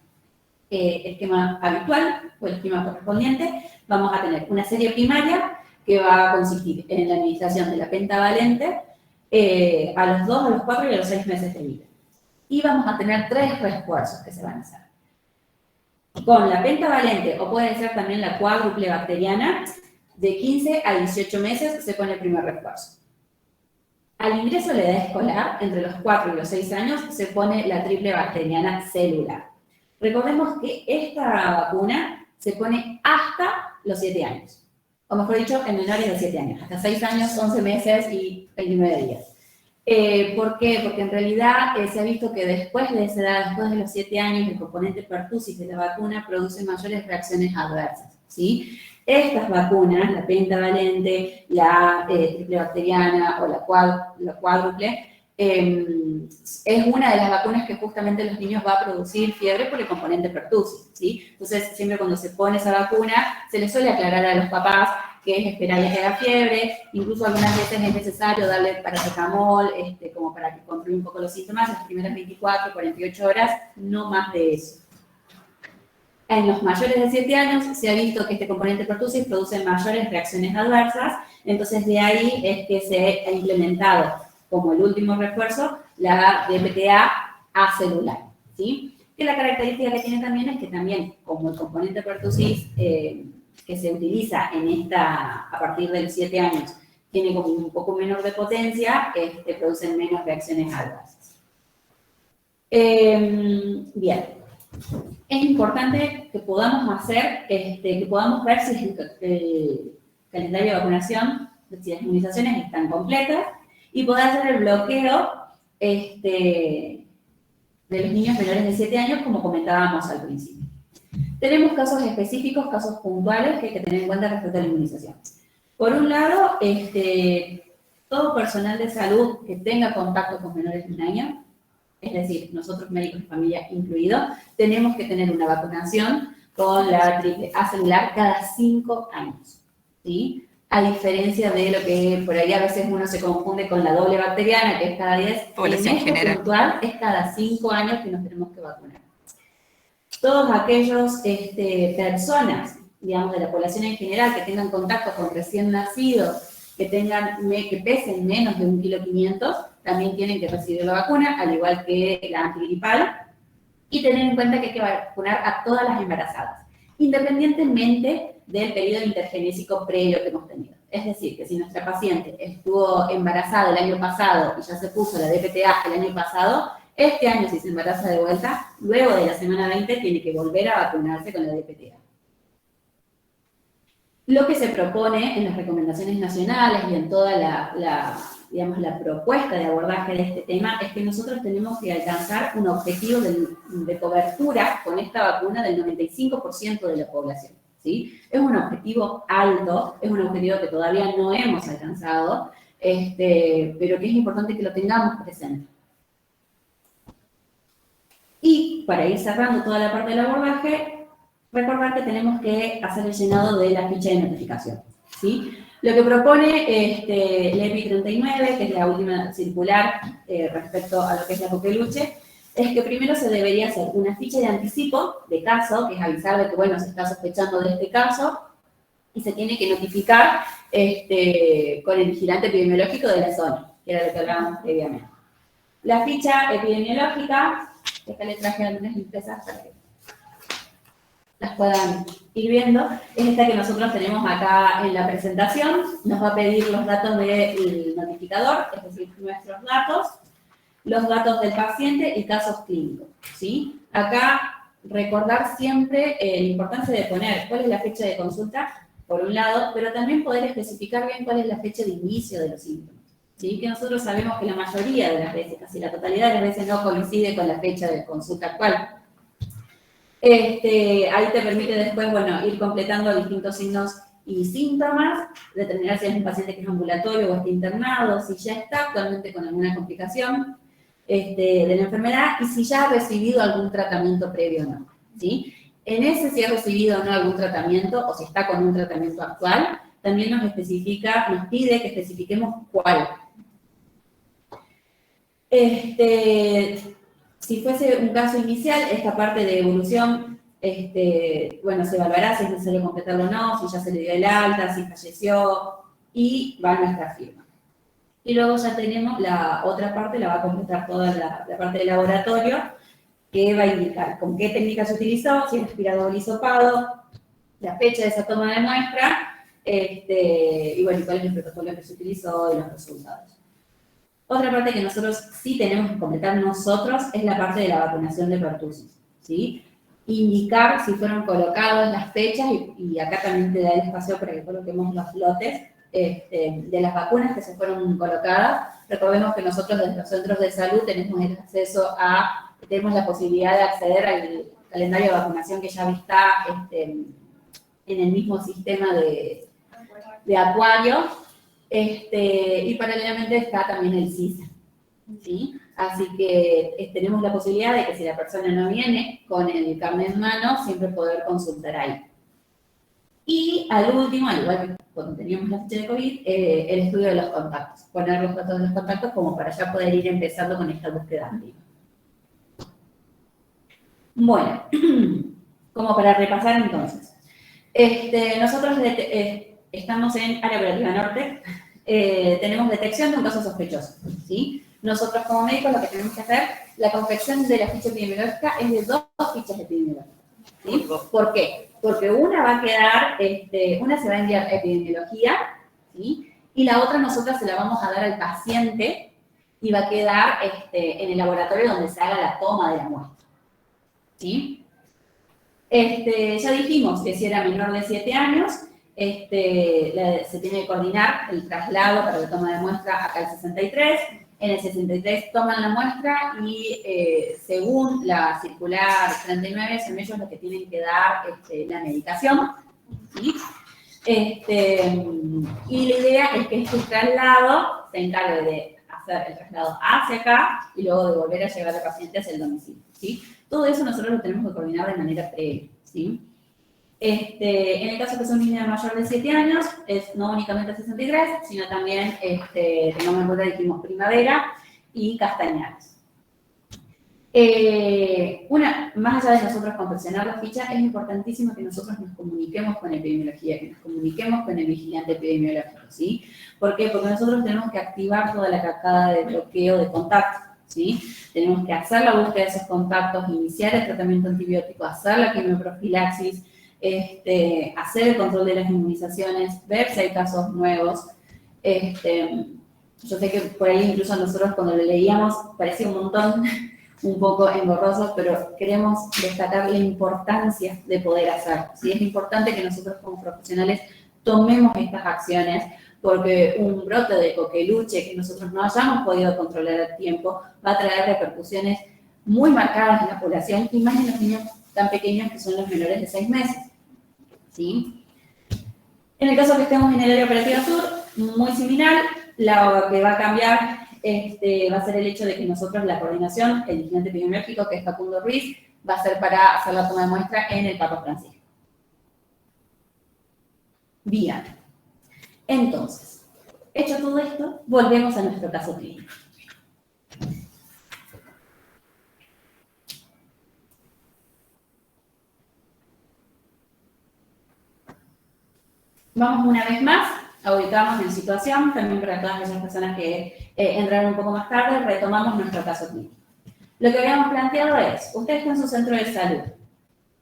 esquema habitual o el esquema correspondiente. Vamos a tener una serie primaria que va a consistir en la administración de la pentavalente a los 2, a los 4 y a los 6 meses de vida. Y vamos a tener 3 refuerzos que se van a hacer. Con la pentavalente, o puede ser también la cuádruple bacteriana, de 15 a 18 meses se pone el primer refuerzo. Al ingreso a la edad escolar, entre los 4 y los 6 años, se pone la triple bacteriana celular. Recordemos que esta vacuna se pone hasta los 7 años. O mejor dicho, en menores de 7 años. Hasta 6 años, 11 meses y 29 días. ¿Por qué? Porque en realidad se ha visto que después de esa edad, después de los 7 años, el componente pertussis de la vacuna produce mayores reacciones adversas, ¿sí? Estas vacunas, la pentavalente, la triple bacteriana o la cuádruple, es una de las vacunas que justamente los niños va a producir fiebre por el componente pertussis, ¿sí? Entonces, siempre cuando se pone esa vacuna, se les suele aclarar a los papás que es esperable que haga fiebre, incluso algunas veces es necesario darle paracetamol, como para que controle un poco los síntomas, las primeras 24, 48 horas, no más de eso. En los mayores de 7 años se ha visto que este componente pertussis produce mayores reacciones adversas, entonces de ahí es que se ha implementado como el último refuerzo la DPTA acelular, ¿sí? Que la característica que tiene también es que también, como el componente pertussis que se utiliza a partir de los 7 años, tiene como un poco menor de potencia, producen menos reacciones adversas. Bien. Es importante que podamos hacer, que podamos ver si calendario de vacunación, si las inmunizaciones están completas, y poder hacer el bloqueo de los niños menores de 7 años, como comentábamos al principio. Tenemos casos específicos, casos puntuales que hay que tener en cuenta respecto a la inmunización. Por un lado, todo personal de salud que tenga contacto con menores de 1 año, es decir, nosotros médicos de familia incluidos, tenemos que tener una vacunación con la triple A celular cada 5 años, ¿sí? A diferencia de lo que por ahí a veces uno se confunde con la doble bacteriana, que es cada 10, Población general. Puntual es cada 5 años que nos tenemos que vacunar. Todos aquellos personas, digamos, de la población en general, que tengan contacto con recién nacidos, que pesen menos de 1,5 kg, también tienen que recibir la vacuna, al igual que la antigripal, y tener en cuenta que hay que vacunar a todas las embarazadas, independientemente del periodo intergenésico previo que hemos tenido. Es decir, que si nuestra paciente estuvo embarazada el año pasado y ya se puso la DPTA el año pasado, este año, si se embaraza de vuelta, luego de la semana 20, tiene que volver a vacunarse con la DPTA. Lo que se propone en las recomendaciones nacionales y en toda la propuesta de abordaje de este tema es que nosotros tenemos que alcanzar un objetivo de cobertura con esta vacuna del 95% de la población, ¿sí? Es un objetivo alto, es un objetivo que todavía no hemos alcanzado, pero que es importante que lo tengamos presente. Y para ir cerrando toda la parte del abordaje, recordar que tenemos que hacer el llenado de la ficha de notificación, ¿sí? Lo que propone la EPI 39, que es la última circular respecto a lo que es la coqueluche, es que primero se debería hacer una ficha de anticipo de caso, que es avisar de que, bueno, se está sospechando de este caso, y se tiene que notificar con el vigilante epidemiológico de la zona, que era lo que hablábamos previamente. La ficha epidemiológica, esta le traje algunas impresas para que las puedan ir viendo, es esta que nosotros tenemos acá en la presentación. Nos va a pedir los datos del notificador, es decir, nuestros datos, los datos del paciente y casos clínicos, ¿sí? Acá recordar siempre la importancia de poner cuál es la fecha de consulta, por un lado, pero también poder especificar bien cuál es la fecha de inicio de los síntomas, ¿sí? Que nosotros sabemos que la mayoría de las veces, casi la totalidad de las veces, no coincide con la fecha de consulta actual. Ahí te permite después, bueno, ir completando distintos signos y síntomas, determinar si es un paciente que es ambulatorio o está internado, si ya está actualmente con alguna complicación de la enfermedad y si ya ha recibido algún tratamiento previo o no, ¿sí? En ese, si ha recibido o no algún tratamiento o si está con un tratamiento actual, también nos pide que especifiquemos cuál. Si fuese un caso inicial, esta parte de evolución, bueno, se evaluará si es necesario completarlo o no, si ya se le dio el alta, si falleció, y va a nuestra firma. Y luego ya tenemos la otra parte, la va a completar toda la parte del laboratorio, que va a indicar con qué técnica se utilizó, si es aspirador o hisopado, la fecha de esa toma de muestra, y bueno, cuál es el protocolo que se utilizó y los resultados. Otra parte que nosotros sí tenemos que completar nosotros es la parte de la vacunación de pertussis, ¿sí? Indicar si fueron colocadas las fechas y acá también te da el espacio para que coloquemos los lotes de las vacunas que se fueron colocadas. Recordemos que nosotros desde los centros de salud tenemos el acceso tenemos la posibilidad de acceder al calendario de vacunación que ya está en el mismo sistema de acuario. Y paralelamente está también el CISA, ¿sí? Así que tenemos la posibilidad de que si la persona no viene con el carnet en mano, siempre poder consultar ahí. Y al último, al igual que cuando teníamos la ficha de COVID, el estudio de los contactos. Poner los datos de los contactos como para ya poder ir empezando con esta búsqueda activa. Bueno, como para repasar entonces. Nosotros estamos en área operativa norte, tenemos detección de un caso sospechoso, ¿sí? Nosotros como médicos lo que tenemos que hacer, la confección de la ficha epidemiológica es de 2 fichas epidemiológicas, ¿sí? ¿Por qué? Porque una va a quedar, una se va a enviar a epidemiología, ¿sí? Y la otra nosotros se la vamos a dar al paciente y va a quedar en el laboratorio donde se haga la toma de la muestra, ¿sí? Ya dijimos que si era menor de 7 años, se tiene que coordinar el traslado para la toma de muestra acá al 63. En el 63 toman la muestra y según la circular 39 son ellos los que tienen que dar la medicación, ¿sí? Y la idea es que este traslado se encargue de hacer el traslado hacia acá y luego de volver a llevar al paciente hacia el domicilio, ¿sí? Todo eso nosotros lo tenemos que coordinar de manera previa, ¿sí? En el caso que es un niño mayor de 7 años, es no únicamente 63, sino también, tengamos en cuenta, dijimos, primavera y castañares. Más allá de nosotros confeccionar la ficha, es importantísimo que nosotros nos comuniquemos con epidemiología, que nos comuniquemos con el vigilante epidemiológico, ¿sí? ¿Por qué? Porque nosotros tenemos que activar toda la cascada de bloqueo de contactos, ¿sí? Tenemos que hacer la búsqueda de esos contactos, iniciar el tratamiento antibiótico, hacer la quimioprofilaxis, hacer el control de las inmunizaciones, ver si hay casos nuevos. Yo sé que por ahí incluso nosotros cuando lo leíamos parecía un montón, un poco engorroso, pero queremos destacar la importancia de poder hacerlo. ¿Sí? Es importante que nosotros como profesionales tomemos estas acciones, porque un brote de coqueluche que nosotros no hayamos podido controlar a tiempo va a traer repercusiones muy marcadas en la población y más en los niños tan pequeños que son los menores de 6 meses. ¿Sí? En el caso que estemos en el área operativa sur, muy similar, lo que va a cambiar va a ser el hecho de que nosotros la coordinación, el vigilante epidemiológico, que es Facundo Ruiz, va a ser para hacer la toma de muestra en el Papa Francisco. Bien. Entonces, hecho todo esto, volvemos a nuestro caso clínico. Vamos una vez más a ubicarnos en situación, también para todas esas personas que entraron un poco más tarde, retomamos nuestro caso clínico. Lo que habíamos planteado es, usted está en su centro de salud,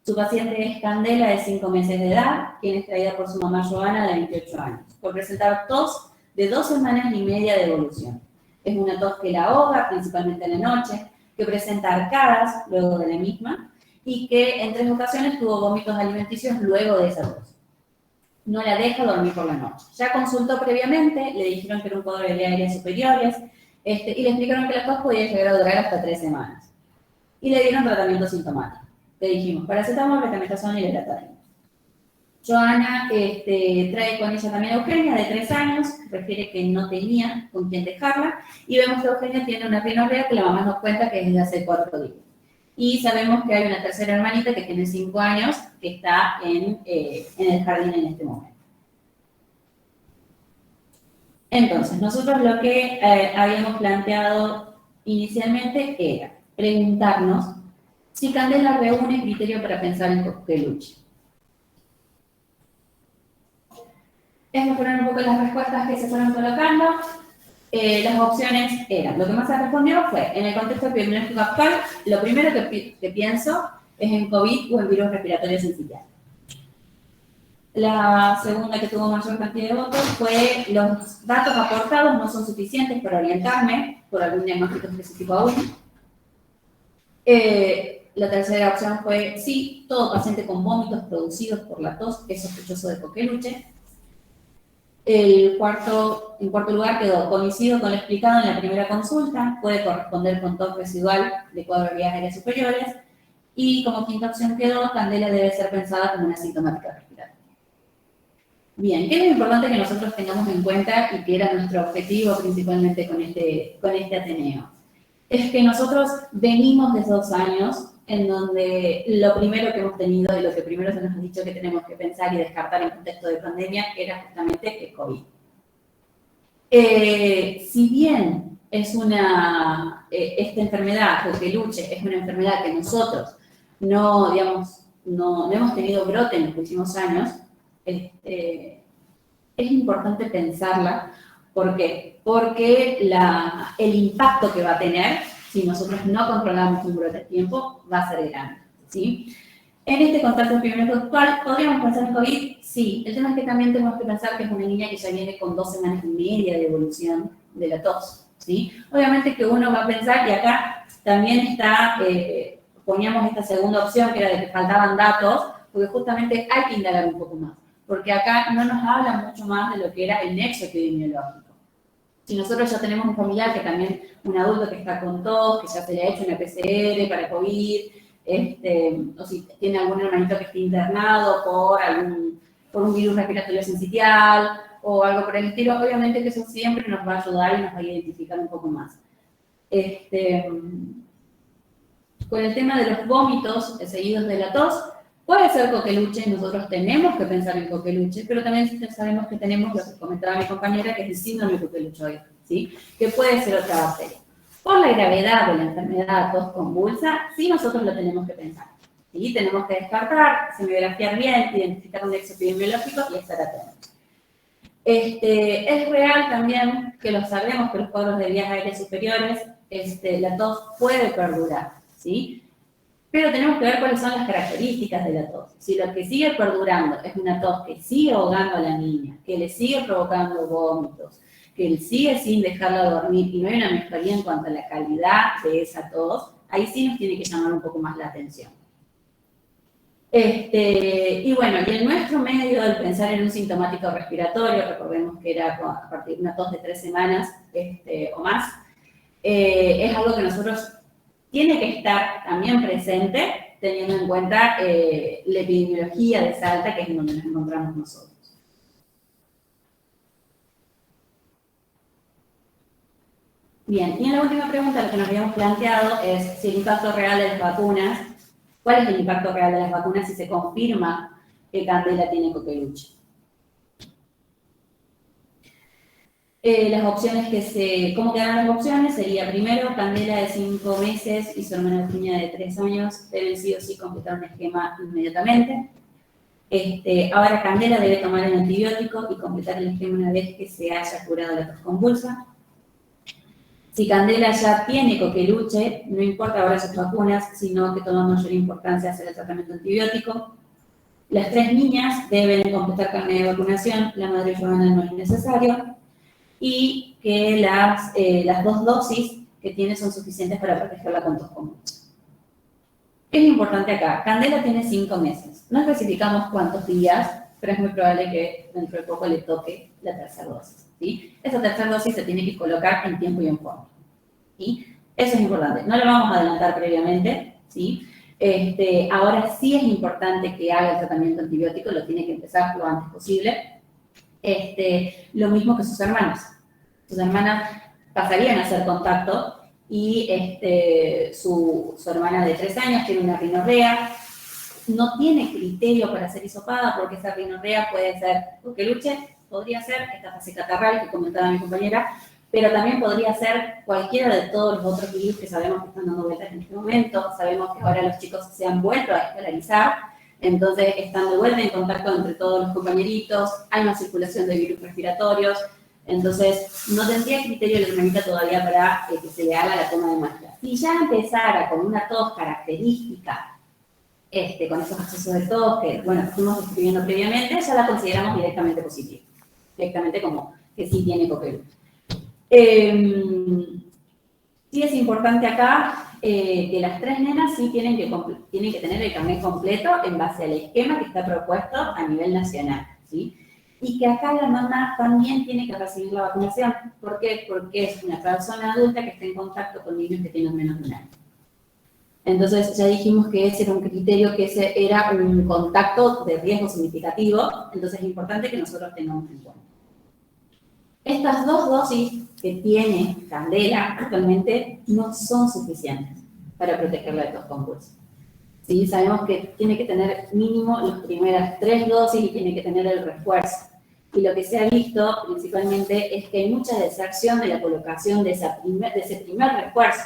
su paciente es Candela, de 5 meses de edad, quien es traída por su mamá Joana, de 28 años, por presentar tos de 2 semanas y media de evolución. Es una tos que la ahoga, principalmente en la noche, que presenta arcadas luego de la misma, y que en 3 ocasiones tuvo vómitos alimenticios luego de esa tos. No la deja dormir por la noche. Ya consultó previamente, le dijeron que era un cuadro de aéreas superiores, y le explicaron que la tos podía llegar a durar hasta 3 semanas. Y le dieron tratamiento sintomático. Le dijimos, paracetamol, betamethasona y loratadina. Joana trae con ella también a Eugenia, de 3 años, refiere que no tenía con quién dejarla, y vemos que Eugenia tiene una rinorrea que la mamá nos cuenta que es desde hace 4 días. Y sabemos que hay una tercera hermanita que tiene 5 años, que está en el jardín en este momento. Entonces, nosotros lo que habíamos planteado inicialmente era preguntarnos si Candela reúne criterio para pensar en coqueluche. Estas fueron un poco las respuestas que se fueron colocando. Las opciones eran, lo que más se respondió fue, en el contexto epidemiológico actual, lo primero que pienso es en COVID o en virus respiratorios sincitiales. La segunda que tuvo mayor cantidad de votos fue, los datos aportados no son suficientes para orientarme por algún diagnóstico específico aún. La tercera opción fue, sí, todo paciente con vómitos producidos por la tos es sospechoso de coqueluche. En cuarto lugar quedó, coincido con lo explicado en la primera consulta, puede corresponder con tos residual de cuadro de vías aéreas superiores. Y como quinta opción quedó, Candela debe ser pensada como una sintomática respiratoria. Bien, ¿qué es lo importante que nosotros tengamos en cuenta y que era nuestro objetivo principalmente con este Ateneo? Es que nosotros venimos de 2 años en donde lo primero que hemos tenido y lo que primero se nos ha dicho que tenemos que pensar y descartar en contexto de pandemia era justamente el COVID. Si bien es esta enfermedad, coqueluche, es una enfermedad que nosotros no hemos tenido brote en los últimos años, es importante pensarla. ¿Por qué? Porque el impacto que va a tener, si nosotros no controlamos un brote a tiempo, va a ser grande, ¿sí? En este contexto epidemiológico actual, ¿podríamos pensar en COVID? Sí. El tema es que también tenemos que pensar que es una niña que ya viene con 2 semanas y media de evolución de la tos, ¿sí? Obviamente que uno va a pensar, y acá también está, poníamos esta segunda opción, que era de que faltaban datos, porque justamente hay que indagar un poco más. porque acá no nos habla mucho más de lo que era el nexo epidemiológico. Si nosotros ya tenemos un familiar que también, un adulto que está con tos, que ya se le ha hecho una PCR para COVID, o si tiene algún hermanito que esté internado por un virus respiratorio sincitial o algo por el estilo, obviamente que eso siempre nos va a ayudar y nos va a identificar un poco más. Con el tema de los vómitos seguidos de la tos, puede ser coqueluche, nosotros tenemos que pensar en coqueluche, pero también sabemos que tenemos lo que comentaba mi compañera, que es el síndrome coqueluchoide, ¿sí? Que puede ser otra bacteria. Por la gravedad de la enfermedad tos convulsa, sí nosotros lo tenemos que pensar. ¿Sí? Tenemos que descartar, semiografiar bien, identificar un nexo epidemiológico y estar atentos. Es real también que lo sabemos que los cuadros de vías aéreas superiores, la tos puede perdurar, ¿sí? Pero tenemos que ver cuáles son las características de la tos. Si lo que sigue perdurando es una tos que sigue ahogando a la niña, que le sigue provocando vómitos, que sigue sin dejarla dormir y no hay una mejoría en cuanto a la calidad de esa tos, ahí sí nos tiene que llamar un poco más la atención. Y bueno, y en nuestro medio, el pensar en un sintomático respiratorio, recordemos que era a partir de una tos de 3 semanas o más, es algo que nosotros tiene que estar también presente, teniendo en cuenta la epidemiología de Salta, que es en donde nos encontramos nosotros. Bien, y en la última pregunta, lo que nos habíamos planteado es si el impacto real de las vacunas, ¿cuál es el impacto real de las vacunas si se confirma que Candela tiene coqueluche? Las opciones ¿cómo quedaron las opciones? Sería primero, Candela de 5 meses y su hermana Eugenia de 3 años deben sí o sí completar un esquema inmediatamente. Ahora Candela debe tomar el antibiótico y completar el esquema una vez que se haya curado la tos convulsa. Si Candela ya tiene coqueluche, no importa ahora sus vacunas, sino que toma mayor importancia hacer el tratamiento antibiótico. Las 3 niñas deben completar carnet de vacunación, la madre Joana no es necesario. Y que las 2 dosis que tiene son suficientes para protegerla con tos convulsa. ¿Qué es importante acá? Candela tiene 5 meses. No especificamos cuántos días, pero es muy probable que dentro de poco le toque la tercera dosis, ¿sí? Esa tercera dosis se tiene que colocar en tiempo y en forma, ¿sí? Eso es importante. No lo vamos a adelantar previamente, ¿sí? Ahora sí es importante que haga el tratamiento antibiótico, lo tiene que empezar lo antes posible. Lo mismo que sus hermanas. Sus hermanas pasarían a hacer contacto y su hermana de 3 años tiene una rinorrea, no tiene criterio para ser hisopada porque esa rinorrea puede ser coqueluche, podría ser esta fase catarral que comentaba mi compañera, pero también podría ser cualquiera de todos los otros virus que sabemos que están dando vueltas en este momento. Sabemos que ahora los chicos se han vuelto a escolarizar, entonces están de vuelta en contacto entre todos los compañeritos, hay una circulación de virus respiratorios, entonces no tendría criterio la hermanita todavía para que se le haga la toma de muestra. Si ya empezara con una tos característica, con esos accesos de tos que, bueno, fuimos describiendo previamente, ya la consideramos directamente positiva, directamente como que sí tiene coqueluche. Sí es importante acá que las 3 nenas sí tienen que tener el carnet completo en base al esquema que está propuesto a nivel nacional, ¿sí? Y que acá la mamá también tiene que recibir la vacunación. ¿Por qué? Porque es una persona adulta que está en contacto con niños que tienen menos de 1 año. Entonces ya dijimos que ese era un criterio, que ese era un contacto de riesgo significativo, entonces es importante que nosotros tengamos en cuenta. Estas 2 dosis que tiene Candela actualmente no son suficientes para protegerla de tos convulsa. ¿Sí? Sabemos que tiene que tener mínimo las primeras 3 dosis y tiene que tener el refuerzo. Y lo que se ha visto principalmente es que hay mucha deserción de la colocación de ese primer refuerzo,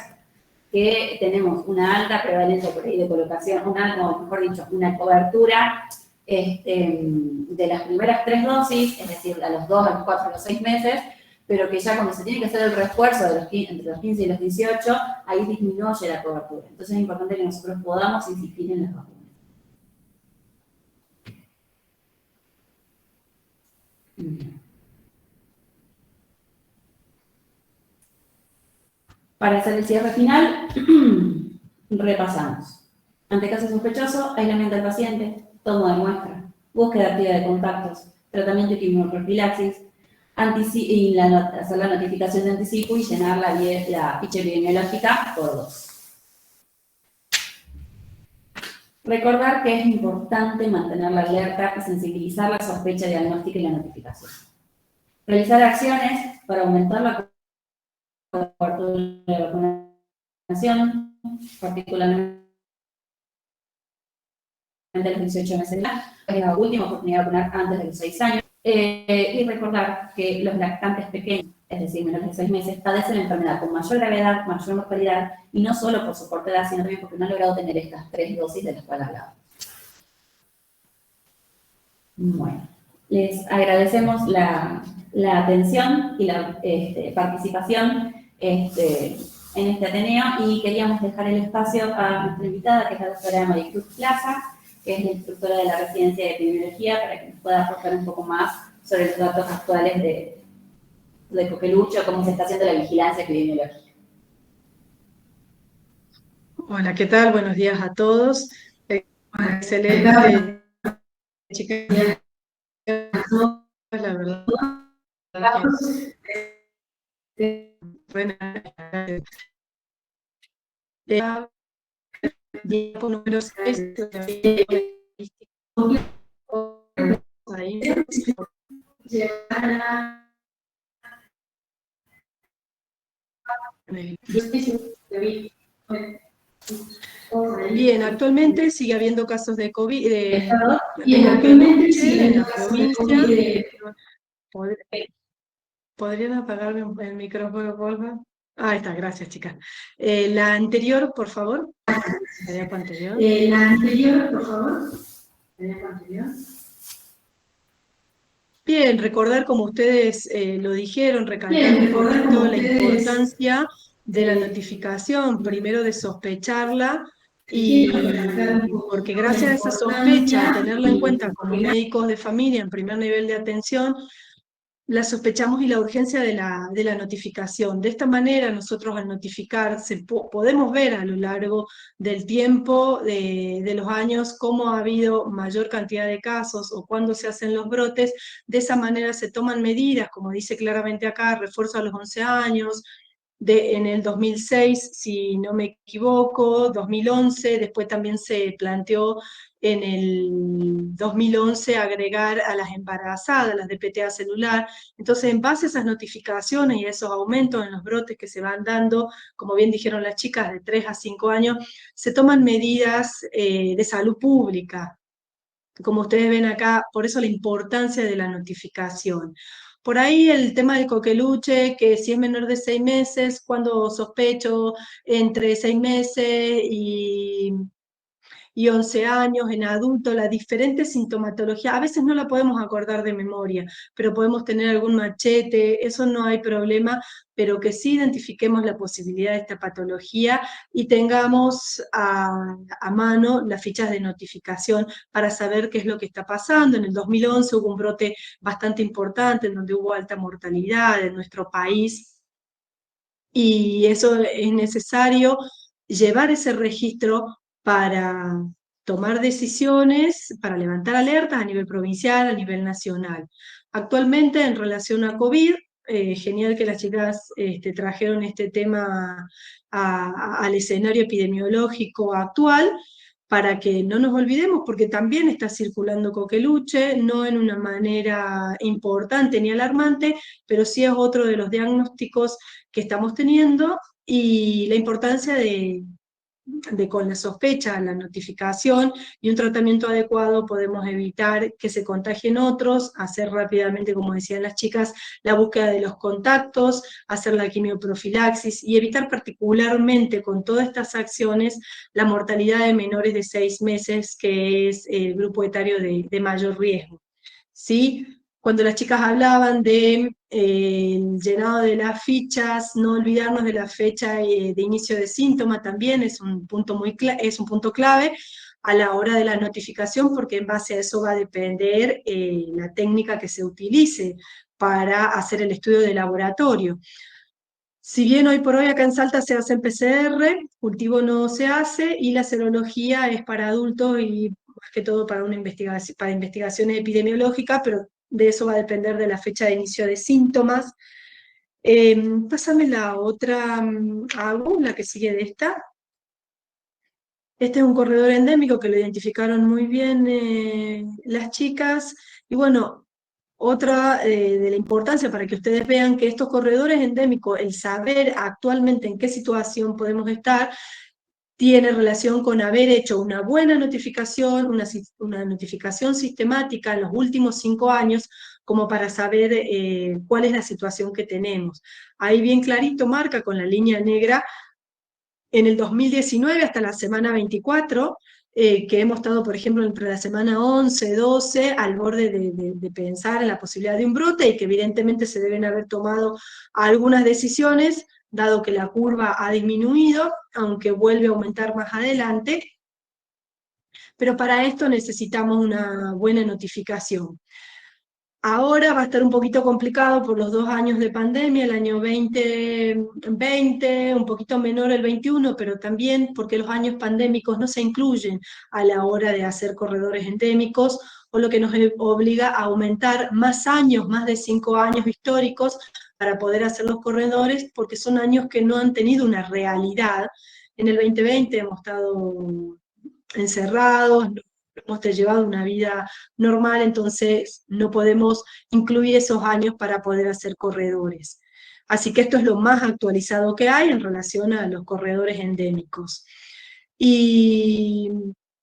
que tenemos una alta prevalencia por ahí de colocación, una cobertura de las primeras 3 dosis, es decir, a los 2, a los 4, a los 6 meses, pero que ya cuando se tiene que hacer el refuerzo entre los 15 y los 18, ahí disminuye la cobertura. Entonces es importante que nosotros podamos insistir en las vacunas. Para hacer el cierre final, repasamos. Ante caso sospechoso, aislamiento del paciente, toma de muestra, búsqueda activa de contactos, tratamiento y quimioprofilaxis, hacer la notificación de anticipo y llenar la ficha epidemiológica por 2. Recordar que es importante mantener la alerta y sensibilizar la sospecha diagnóstica y la notificación. Realizar acciones para aumentar la cobertura de vacunación, particularmente de los 18 meses de edad, es la última oportunidad de vacunar antes de los 6 años. Y recordar que los lactantes pequeños, es decir, menores de 6 meses, padecen la enfermedad con mayor gravedad, mayor mortalidad, y no solo por su corta edad, sino también porque no han logrado tener estas 3 dosis de las cuales hablaba. Bueno, les agradecemos la atención y la participación en este Ateneo, y queríamos dejar el espacio a nuestra invitada, que es la doctora Maricruz Plaza, que es la instructora de la residencia de epidemiología, para que nos pueda aportar un poco más sobre los datos actuales de Coqueluche, cómo se está haciendo la vigilancia epidemiológica. Hola, ¿qué tal? Buenos días a todos. Excelente, chicas. La verdad que buena. Número 6. Bien, actualmente sigue habiendo casos de COVID en la provincia. ¿Podrían apagarme el micrófono, por favor? Ahí está, gracias, chicas. La anterior, por favor. La anterior, por favor. La anterior. Bien, recordar, como ustedes lo dijeron, recalcar un poquito la importancia de la notificación, primero de sospecharla, y porque gracias a esa sospecha, a tenerla en cuenta como médicos de familia en primer nivel de atención, la sospechamos y la urgencia de la notificación. De esta manera, nosotros al notificar podemos ver a lo largo del tiempo, de los años, cómo ha habido mayor cantidad de casos o cuándo se hacen los brotes. De esa manera se toman medidas, como dice claramente acá, refuerzo a los 11 años, en el 2006, si no me equivoco, 2011, después también se planteó en el 2011 agregar a las embarazadas, las de PTA celular. Entonces, en base a esas notificaciones y a esos aumentos en los brotes que se van dando, como bien dijeron las chicas, de 3 a 5 años, se toman medidas de salud pública. Como ustedes ven acá, por eso la importancia de la notificación. Por ahí el tema del coqueluche, que si es menor de 6 meses, cuando sospecho entre 6 meses y 11 años, en adulto, la diferente sintomatología, a veces no la podemos acordar de memoria, pero podemos tener algún machete, eso no hay problema, pero que sí identifiquemos la posibilidad de esta patología y tengamos a mano las fichas de notificación para saber qué es lo que está pasando. En el 2011 hubo un brote bastante importante en donde hubo alta mortalidad en nuestro país, y eso es necesario llevar ese registro para tomar decisiones, para levantar alertas a nivel provincial, a nivel nacional. Actualmente, en relación a COVID, genial que las chicas trajeron este tema al escenario epidemiológico actual, para que no nos olvidemos, porque también está circulando coqueluche, no en una manera importante ni alarmante, pero sí es otro de los diagnósticos que estamos teniendo, y la importancia de con la sospecha, la notificación y un tratamiento adecuado podemos evitar que se contagien otros, hacer rápidamente, como decían las chicas, la búsqueda de los contactos, hacer la quimioprofilaxis y evitar particularmente con todas estas acciones la mortalidad de menores de 6 meses, que es el grupo etario de mayor riesgo. ¿Sí? Cuando las chicas hablaban de el llenado de las fichas, no olvidarnos de la fecha de inicio de síntoma también es un punto clave a la hora de la notificación, porque en base a eso va a depender la técnica que se utilice para hacer el estudio de laboratorio. Si bien hoy por hoy acá en Salta se hace el PCR, cultivo no se hace, y la serología es para adultos y más que todo para para investigaciones epidemiológicas, pero de eso va a depender de la fecha de inicio de síntomas. Pásame la otra, Agu, la que sigue de esta. Este es un corredor endémico que lo identificaron muy bien las chicas. Y bueno, otra de la importancia para que ustedes vean que estos corredores endémicos, el saber actualmente en qué situación podemos estar, tiene relación con haber hecho una buena notificación, una notificación sistemática en los últimos 5 años, como para saber cuál es la situación que tenemos. Ahí bien clarito marca con la línea negra, en el 2019 hasta la semana 24, que hemos estado, por ejemplo, entre la semana 11, 12, al borde de pensar en la posibilidad de un brote, y que evidentemente se deben haber tomado algunas decisiones, dado que la curva ha disminuido, aunque vuelve a aumentar más adelante, pero para esto necesitamos una buena notificación. Ahora va a estar un poquito complicado por los 2 años de pandemia, el año 2020, un poquito menor el 21, pero también porque los años pandémicos no se incluyen a la hora de hacer corredores endémicos, o lo que nos obliga a aumentar más años, más de 5 años históricos, para poder hacer los corredores, porque son años que no han tenido una realidad. En el 2020 hemos estado encerrados, hemos llevado una vida normal, entonces no podemos incluir esos años para poder hacer corredores. Así que esto es lo más actualizado que hay en relación a los corredores endémicos. Y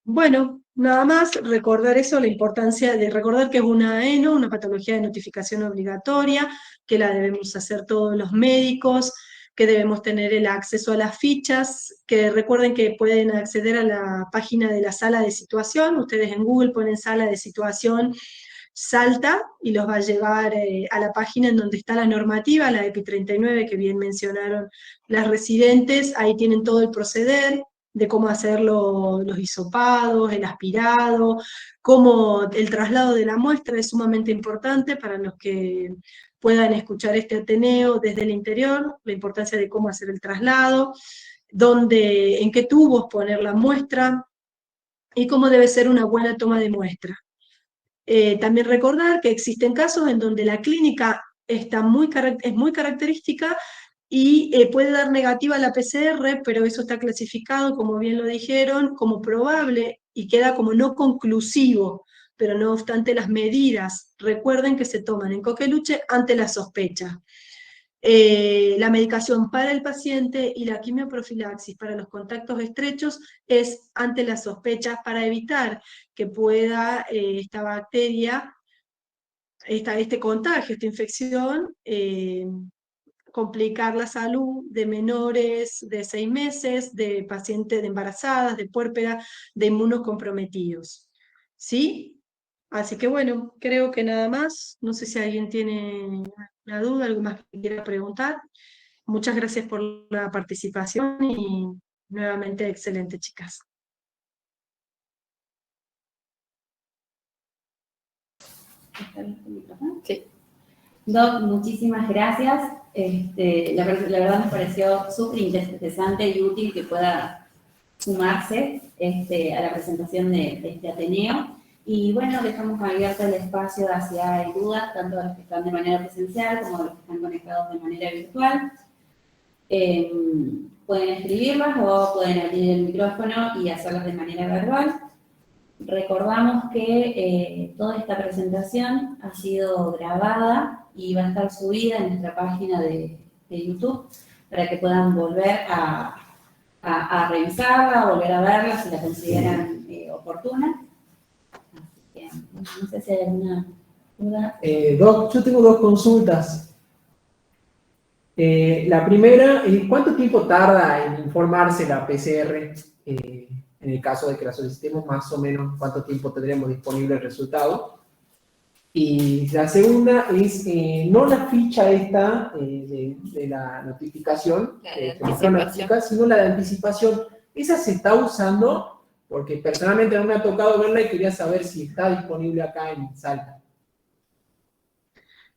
bueno, nada más recordar eso, la importancia de recordar que es una ENO, una patología de notificación obligatoria, que la debemos hacer todos los médicos, que debemos tener el acceso a las fichas, que recuerden que pueden acceder a la página de la sala de situación. Ustedes en Google ponen sala de situación Salta y los va a llevar a la página en donde está la normativa, la EPI 39, que bien mencionaron las residentes. Ahí tienen todo el proceder de cómo hacer los hisopados, el aspirado, cómo el traslado de la muestra es sumamente importante para los que puedan escuchar este Ateneo desde el interior, la importancia de cómo hacer el traslado, en qué tubos poner la muestra y cómo debe ser una buena toma de muestra. También recordar que existen casos en donde la clínica es muy característica y puede dar negativa a la PCR, pero eso está clasificado, como bien lo dijeron, como probable y queda como no conclusivo, pero no obstante las medidas, recuerden que se toman en Coqueluche ante la sospecha. La medicación para el paciente y la quimioprofilaxis para los contactos estrechos es ante la sospecha, para evitar que pueda esta bacteria, este contagio, esta infección, complicar la salud de menores de 6 meses, de pacientes, de embarazadas, de puérperas, de inmunocomprometidos. ¿Sí? Así que bueno, creo que nada más. No sé si alguien tiene una duda, algo más que quiera preguntar. Muchas gracias por la participación y nuevamente excelente, chicas. Sí. Doc, muchísimas gracias. La verdad nos pareció súper interesante y útil que pueda sumarse a la presentación de este Ateneo. Y bueno, dejamos abierto el espacio hacia hay dudas, tanto a los que están de manera presencial como a los que están conectados de manera virtual. Pueden escribirlas o pueden abrir el micrófono y hacerlas de manera verbal. Recordamos que toda esta presentación ha sido grabada y va a estar subida en nuestra página de YouTube para que puedan volver a revisarla, volver a verla si la consideran oportuna. Así que no sé si hay alguna duda. Doc, yo tengo 2 consultas. La primera, ¿cuánto tiempo tarda en informarse la PCR? En el caso de que la solicitemos, más o menos, ¿cuánto tiempo tendremos disponible el resultado? Y la segunda es, no la ficha esta de la notificación, sino la de anticipación. ¿Esa se está usando? Porque personalmente no me ha tocado verla y quería saber si está disponible acá en Salta.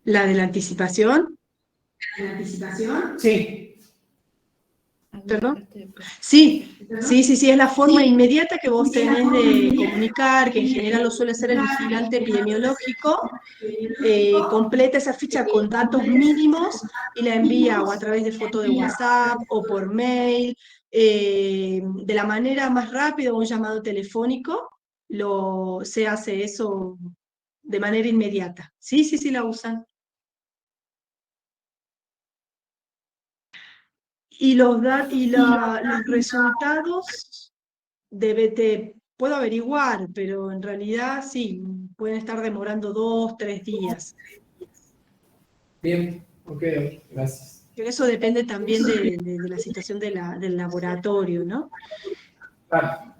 ¿La de la anticipación? Sí. ¿Perdón? Sí, es la forma inmediata que vos tenés de comunicar, que en general lo suele hacer el vigilante epidemiológico, completa esa ficha con datos mínimos y la envía o a través de foto de WhatsApp o por mail, de la manera más rápida o un llamado telefónico, se hace eso de manera inmediata. Sí, la usan. Y los resultados puedo averiguar, pero en realidad sí, pueden estar demorando 2, 3 días. Bien, ok, gracias. Pero eso depende también de la situación del laboratorio, ¿no? Vale.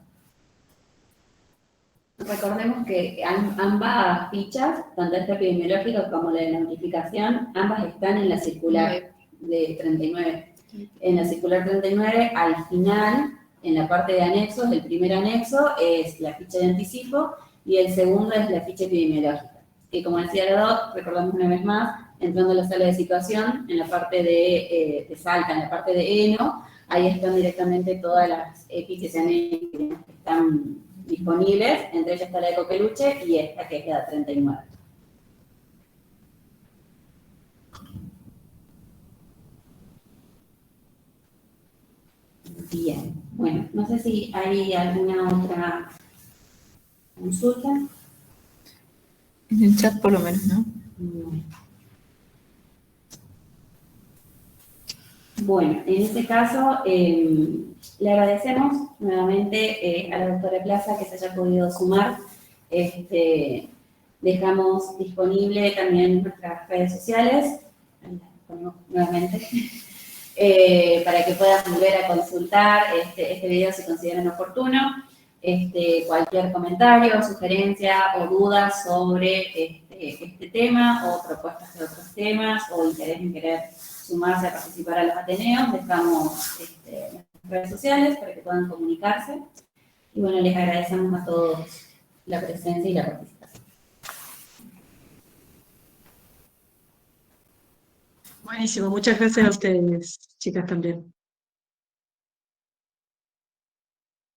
Recordemos que ambas fichas, tanto esta epidemiológica como la de notificación, ambas están en la circular de 39. En la circular 39, al final, en la parte de anexos, el primer anexo es la ficha de anticipo y el segundo es la ficha epidemiológica. Que como decía la doc, recordamos una vez más, entrando a la sala de situación, en la parte de Salta, en la parte de ENO, ahí están directamente todas las EPI que están disponibles, entre ellas está la de Coqueluche y esta que es la 39. Bien, bueno, no sé si hay alguna otra consulta. En el chat por lo menos, ¿no? Bueno, en este caso, le agradecemos nuevamente a la doctora Plaza que se haya podido sumar. Dejamos disponible también nuestras redes sociales, las ponemos nuevamente, para que puedan volver a consultar este video si consideran oportuno. Cualquier comentario, sugerencia o duda sobre este tema o propuestas de otros temas o interés en querer sumarse a participar a los Ateneos, dejamos nuestras redes sociales para que puedan comunicarse. Y bueno, les agradecemos a todos la presencia y la participación. Buenísimo, muchas gracias a ustedes, chicas, también.